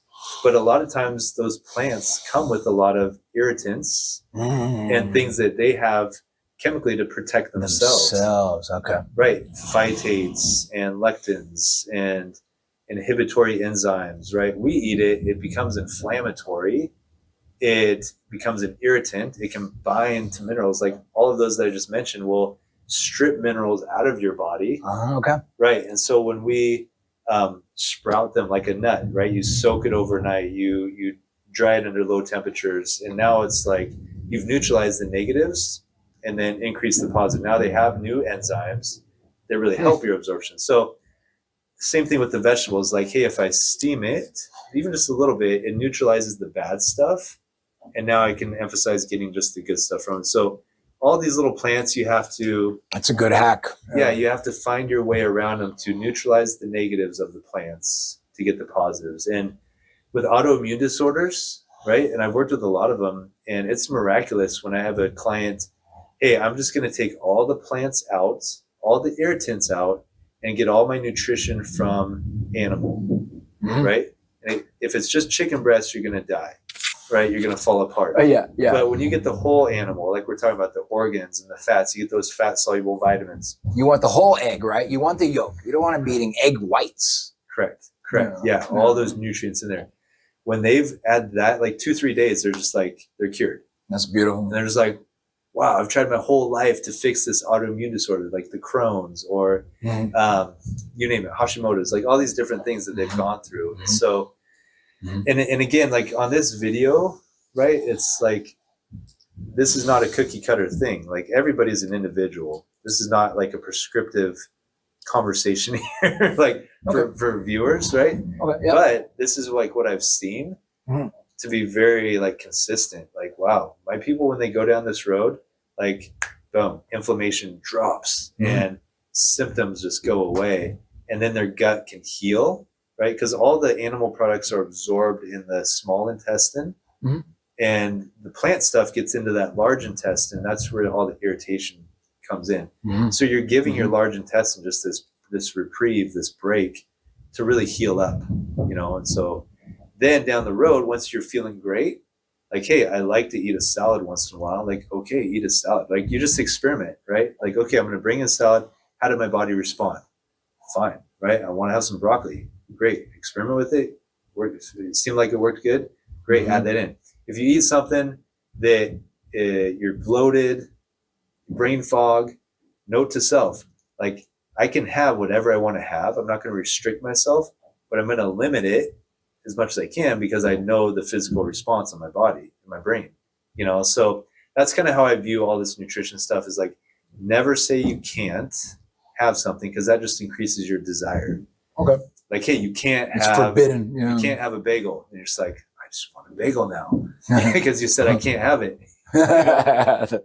but a lot of times those plants come with a lot of irritants and things that they have chemically to protect themselves. Okay. Right. Phytates and lectins and inhibitory enzymes, right? We eat it, it becomes inflammatory, it becomes an irritant, it can bind to minerals. Like all of those that I just mentioned will strip minerals out of your body. Okay. Right. And so when we sprout them like a nut, right? You soak it overnight, you dry it under low temperatures, and now it's like you've neutralized the negatives and then increased the positive. Now they have new enzymes that really help your absorption. So same thing with the vegetables. Like, hey, if I steam it, even just a little bit, it neutralizes the bad stuff, and now I can emphasize getting just the good stuff from it. So all these little plants, you have to, That's a good hack. yeah, you have to find your way around them to neutralize the negatives of the plants to get the positives. And with autoimmune disorders, right? And I've worked with a lot of them, and it's miraculous when I have a client, hey, I'm just going to take all the plants out, all the irritants out, and get all my nutrition from animal, right? And if it's just chicken breast, you're going to die, right? You're going to fall apart. Yeah. But when you get the whole animal, like we're talking about the organs and the fats, you get those fat soluble vitamins. You want the whole egg, right? You want the yolk. You don't want to be eating egg whites. Correct. Yeah. All those nutrients in there. When they've added that, like 2-3 days, they're just like, they're cured. That's beautiful. And they're just like, wow, I've tried my whole life to fix this autoimmune disorder, like the Crohn's or you name it, Hashimoto's, like all these different things that they've gone through. And so, and again, like on this video, right, it's like, this is not a cookie cutter thing. Like everybody's an individual. This is not like a prescriptive conversation here, like for viewers, right? Okay. Yeah. But this is like what I've seen to be very like consistent. Like, wow, my people, when they go down this road, like boom, inflammation drops and symptoms just go away, and then their gut can heal, right? Because all the animal products are absorbed in the small intestine, and the plant stuff gets into that large intestine. That's where all the irritation comes in. So you're giving your large intestine just this reprieve, this break to really heal up, you know. And so then down the road, once you're feeling great, like, hey, I like to eat a salad once in a while. Like, okay, eat a salad. Like, you just experiment, right? Like, okay, I'm going to bring in salad. How did my body respond? Fine, right? I want to have some broccoli. Great. Experiment with it. It seemed like it worked good. Great. Add that in. If you eat something that you're bloated, brain fog, note to self, like, I can have whatever I want to have. I'm not going to restrict myself, but I'm going to limit it as much as I can because I know the physical response on my body and my brain, you know? So that's kind of how I view all this nutrition stuff, is like, never say you can't have something, because that just increases your desire. Okay. Like, hey, you can't It's have, forbidden. You can't have a bagel. And you're just like, I just want a bagel now because you said I can't have it.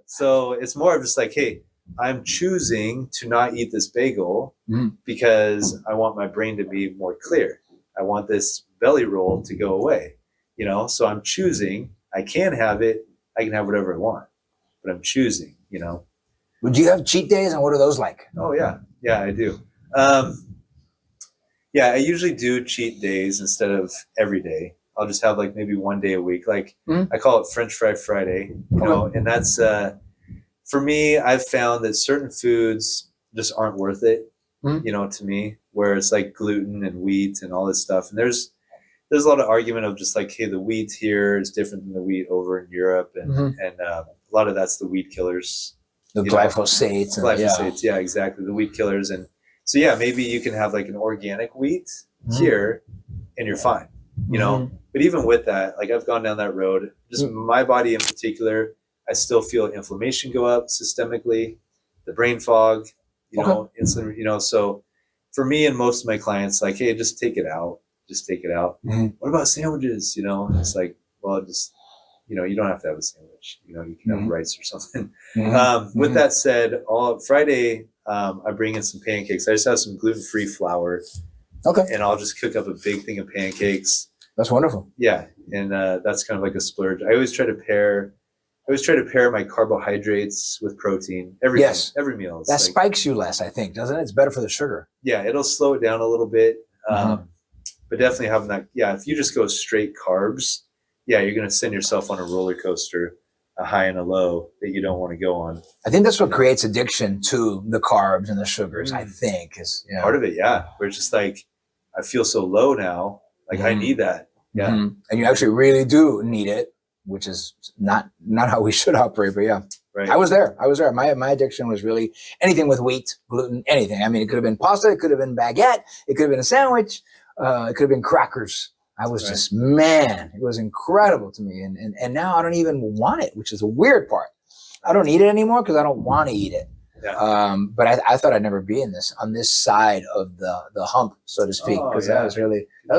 So it's more of just like, hey, I'm choosing to not eat this bagel because I want my brain to be more clear. I want this belly roll to go away, you know? So I'm choosing, I can have it. I can have whatever I want, but I'm choosing, you know? Would you have cheat days, and what are those like? Oh yeah. Yeah, I do. Yeah, I usually do cheat days instead of every day. I'll just have like maybe one day a week. Like I call it French Fry Friday, you know, and that's, for me, I've found that certain foods just aren't worth it, you know, to me, where it's like gluten and wheat and all this stuff. And there's a lot of argument of just like, hey, the wheat here is different than the wheat over in Europe. And a lot of that's the weed killers. The glyphosates. Glyphosates, yeah, exactly. The wheat killers. And so, yeah, maybe you can have like an organic wheat here and you're fine, you know? But even with that, like I've gone down that road, just my body in particular, I still feel inflammation go up systemically, the brain fog, you know, insulin, you know. So for me and most of my clients, like, hey, just take it out. Just take it out. What about sandwiches? You know, it's like, well, just, you know, you don't have to have a sandwich. You know, you can have rice or something. With that said, Friday, I bring in some pancakes. I just have some gluten-free flour. Okay. And I'll just cook up a big thing of pancakes. That's wonderful. Yeah. And that's kind of like a splurge. I always try to pair always try to pair my carbohydrates with protein. Everything, Yes. every meal. It's That like, spikes you less, I think, doesn't it? It's better for the sugar. yeah, it'll slow it down a little bit. Mhm. But definitely having that. Yeah, if you just go straight carbs, yeah, you're going to send yourself on a roller coaster, a high and a low that you don't want to go on. I think that's what creates addiction to the carbs and the sugars. I think is Part of it. Yeah, where it's just like I feel so low now, like I need that. Yeah, and you actually really do need it, which is not how we should operate. But yeah, right. I was there. My addiction was really anything with wheat, gluten, anything. I mean, it could have been pasta, it could have been baguette, it could have been a sandwich, it could have been crackers. I was just, man, it was incredible to me. And now I don't even want it, which is a weird part. I don't eat it anymore because I don't want to eat it. Yeah. But I thought I'd never be on this side of the hump, so to speak, because that was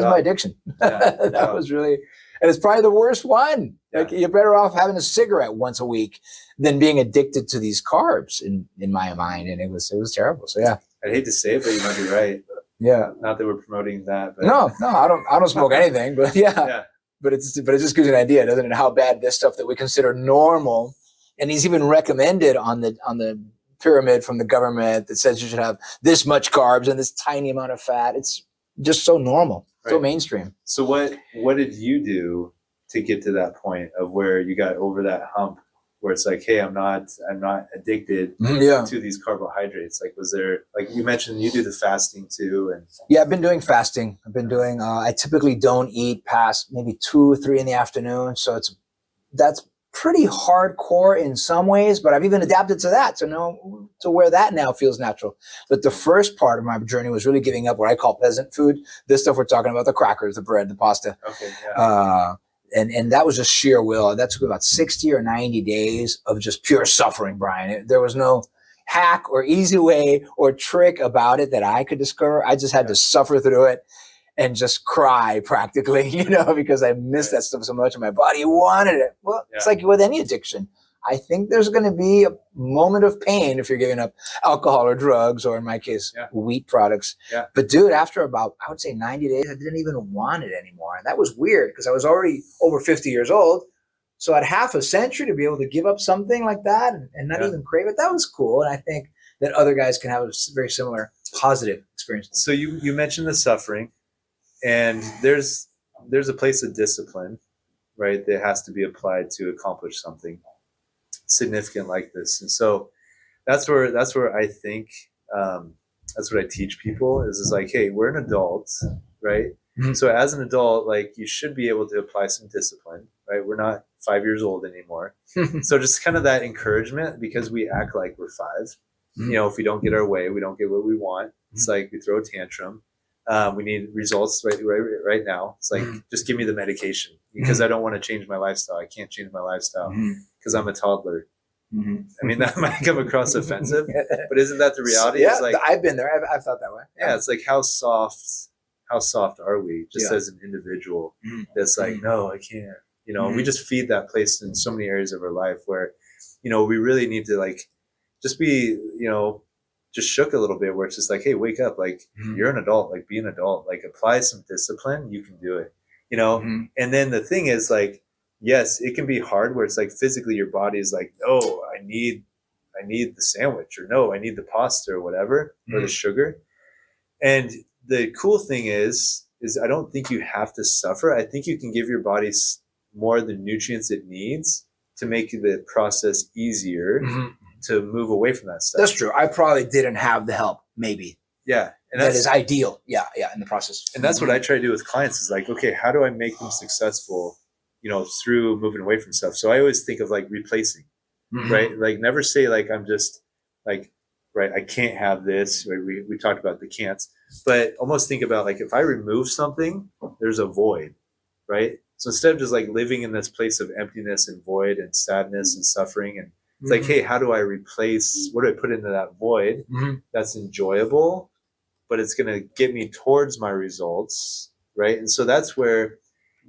my addiction. Yeah. That was really, and it's probably the worst one. Like you're better off having a cigarette once a week than being addicted to these carbs in my mind. And it was terrible. So yeah. I'd hate to say it, but you might be right. Yeah. Not that we're promoting that. But. No, I don't smoke anything, but yeah. But it just gives you an idea, doesn't it? How bad this stuff that we consider normal, and he's even recommended on the pyramid from the government that says you should have this much carbs and this tiny amount of fat. It's just so normal, so mainstream. So what did you do to get to that point of where you got over that hump where it's like, hey, I'm not addicted to these carbohydrates? Like, was there, like you mentioned, you do the fasting too, and yeah, I've been doing fasting. I've been doing. I typically don't eat past maybe 2 or 3 in the afternoon, so that's pretty hardcore in some ways. But I've even adapted to that, to where that now feels natural. But the first part of my journey was really giving up what I call peasant food. This stuff we're talking about: the crackers, the bread, the pasta. Okay. Yeah. And that was just sheer will. That took about 60 or 90 days of just pure suffering, Brian. There was no hack or easy way or trick about it that I could discover. I just had to suffer through it and just cry practically, because I missed that stuff so much and my body wanted it. Well, it's like with any addiction. I think there's going to be a moment of pain if you're giving up alcohol or drugs, or in my case, wheat products. Yeah. But dude, after about, I would say 90 days, I didn't even want it anymore. And that was weird because I was already over 50 years old. So at half a century to be able to give up something like that and not even crave it, that was cool. And I think that other guys can have a very similar positive experience. So you mentioned the suffering, and there's a place of discipline, right, that has to be applied to accomplish something significant like this. And so that's where I think that's what I teach people is like, hey, we're an adult, right? Mm-hmm. So as an adult, like, you should be able to apply some discipline, right? We're not 5 years old anymore. So just kind of that encouragement, because we act like we're 5. Mm-hmm. If we don't get our way, we don't get what we want. It's like we throw a tantrum. We need results right now. It's like, just give me the medication, because I don't want to change my lifestyle. I can't change my lifestyle because I'm a toddler. I mean, that might come across offensive, but isn't that the reality? Yeah, it's like, I've been there. I've thought that way. Yeah, it's like, how soft are we just as an individual? That's like, no, I can't. We just feed that place in so many areas of our life where, we really need to, like, just be, just shook a little bit, where it's just like, hey, wake up, like, you're an adult, like, be an adult, like, apply some discipline, you can do it, And then the thing is, like, yes, it can be hard where it's like physically your body is like, no, I need the sandwich, or no, I need the pasta or whatever, or the sugar. And the cool thing is I don't think you have to suffer. I think you can give your body more of the nutrients it needs to make the process easier to move away from that stuff. That's true. I probably didn't have the help, maybe. Yeah. And that is ideal. Yeah, in the process. And that's what I try to do with clients is like, okay, how do I make them successful, through moving away from stuff? So I always think of like replacing, right? Like, never say like, I'm just like, right, I can't have this. Right? We talked about the can'ts, but almost think about like, if I remove something, there's a void, right? So instead of just like living in this place of emptiness and void and sadness and suffering, and it's like, hey, how do I replace, what do I put into that void that's enjoyable, but it's going to get me towards my results, right? And so that's where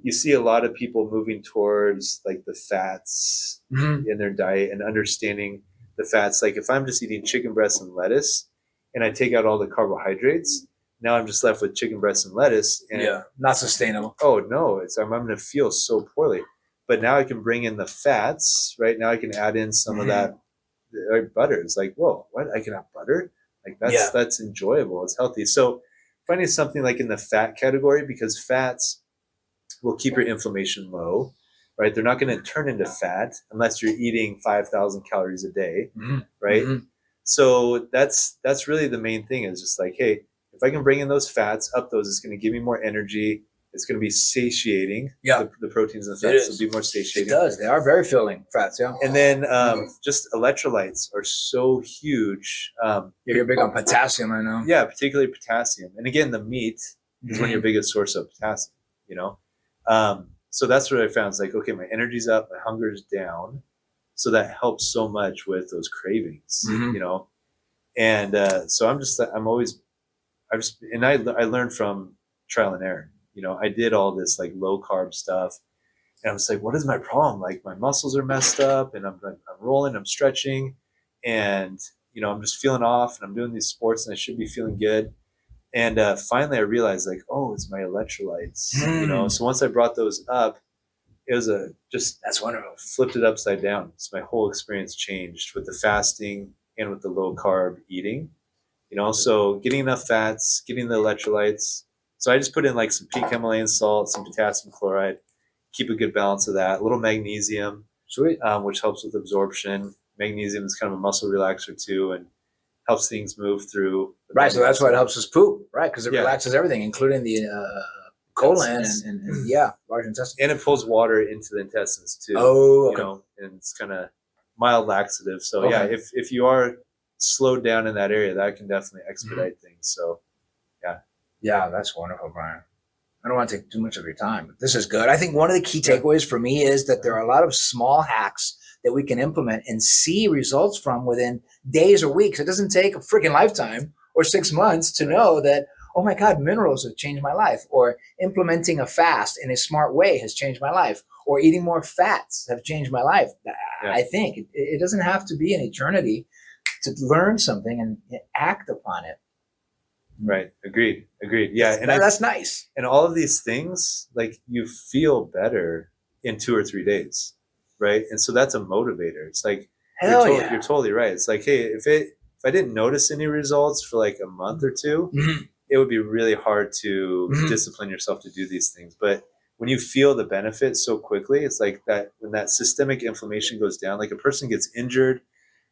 you see a lot of people moving towards like the fats in their diet and understanding the fats. Like, if I'm just eating chicken breast and lettuce and I take out all the carbohydrates, now I'm just left with chicken breast and lettuce. And not sustainable. Oh no, I'm going to feel so poorly. but now I can bring in the fats, right? Now I can add in some of that butter. It's like, whoa, what? I can have butter? Like that's enjoyable. It's healthy. So finding something like in the fat category, because fats will keep your inflammation low, right? They're not going to turn into fat unless you're eating 5,000 calories a day, right? So that's really the main thing, is just like, hey, if I can bring in those fats, up those, it's going to give me more energy. It's going to be satiating. The proteins and fats will be more satiating. It does. They are very filling, fats. Yeah. And then just electrolytes are so huge. You're big on potassium, I know. Yeah, particularly potassium. And again, the meat is one of your biggest source of potassium, you know? So that's what I found. It's like, okay, my energy's up, my hunger is down. So that helps so much with those cravings, you know? And so I learned from trial and error. You know, I did all this like low carb stuff, and I was like, what is my problem? Like my muscles are messed up, and I'm rolling, I'm stretching, and, you know, I'm just feeling off, and I'm doing these sports and I should be feeling good. And finally I realized, like, oh, it's my electrolytes, you know? So once I brought those up, it was that's wonderful. Flipped it upside down. So my whole experience changed with the fasting and with the low carb eating, you know? So getting enough fats, getting the electrolytes. So I just put in like some pink Himalayan salt, some potassium chloride, keep a good balance of that. A little magnesium, Sweet. Which helps with absorption. Magnesium is kind of a muscle relaxer too, and helps things move through. Right, so that's why it helps us poop, right? Because it relaxes everything, including the colon and large intestine. And it pulls water into the intestines too. Oh, okay. You know, and it's kind of mild laxative. So if you are slowed down in that area, that can definitely expedite things. So yeah, that's wonderful, Brian. I don't want to take too much of your time, but this is good. I think one of the key takeaways for me is that there are a lot of small hacks that we can implement and see results from within days or weeks. It doesn't take a freaking lifetime or 6 months to know that, oh my God, minerals have changed my life, or implementing a fast in a smart way has changed my life, or eating more fats have changed my life. I think it doesn't have to be an eternity to learn something and act upon it. Right. Agreed. Yeah. And that's nice. And all of these things, like, you feel better in 2 or 3 days. Right. And so that's a motivator. It's like, you're totally right. It's like, hey, if I didn't notice any results for like a month or two, it would be really hard to discipline yourself to do these things. But when you feel the benefit so quickly, it's like that when that systemic inflammation goes down, like a person gets injured,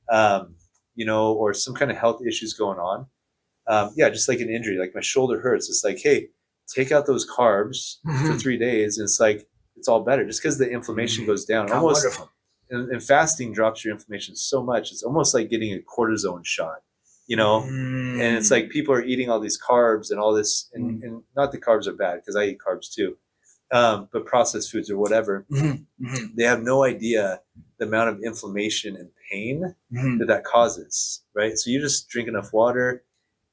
you know, or some kind of health issues going on. Just like an injury, like my shoulder hurts. It's like, hey, take out those carbs for 3 days. And it's like, it's all better just because the inflammation goes down. Almost, and fasting drops your inflammation so much. It's almost like getting a cortisone shot, you know? And it's like people are eating all these carbs and all this, and not that carbs are bad, because I eat carbs too, but processed foods or whatever, they have no idea the amount of inflammation and pain that causes, right? So you just drink enough water,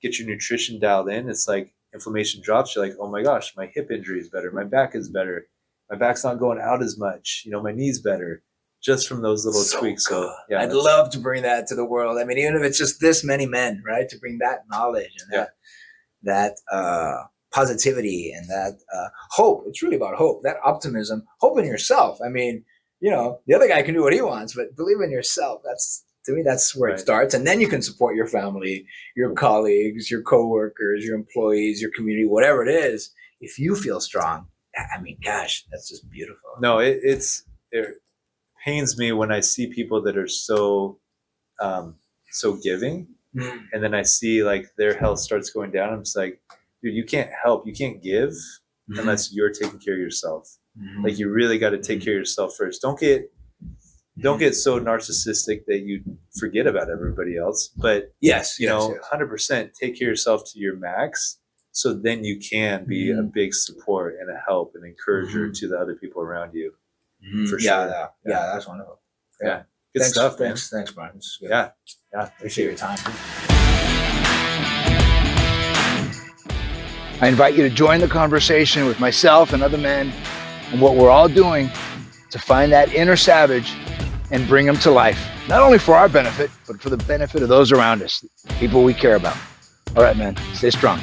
get your nutrition dialed in. It's like inflammation drops. You're like, oh my gosh, my hip injury is better. My back is better. My back's not going out as much. You know, my knee's better just from those little tweaks. Good. So yeah, I'd love to bring that to the world. I mean, even if it's just this many men, right? To bring that knowledge and that positivity and that hope. It's really about hope, that optimism, hope in yourself. I mean, you know, the other guy can do what he wants, but believe in yourself. To me, that's where it starts. And then you can support your family, your colleagues, your coworkers, your employees, your community, whatever it is. If you feel strong, I mean, gosh, that's just beautiful. No, it pains me when I see people that are so giving, and then I see like their health starts going down. I'm just like, dude, you can't help, you can't give unless you're taking care of yourself. Like, you really got to take care of yourself first. Don't get so narcissistic that you forget about everybody else. But you know, 100% take care of yourself to your max. So then you can be a big support and a help and encourager to the other people around you. For sure. Yeah, that's wonderful. Yeah. Good stuff, man. Thanks, Brian. This is good. Yeah. Appreciate your time. I invite you to join the conversation with myself and other men and what we're all doing to find that inner savage and bring them to life. Not only for our benefit, but for the benefit of those around us, people we care about. All right, man. Stay strong.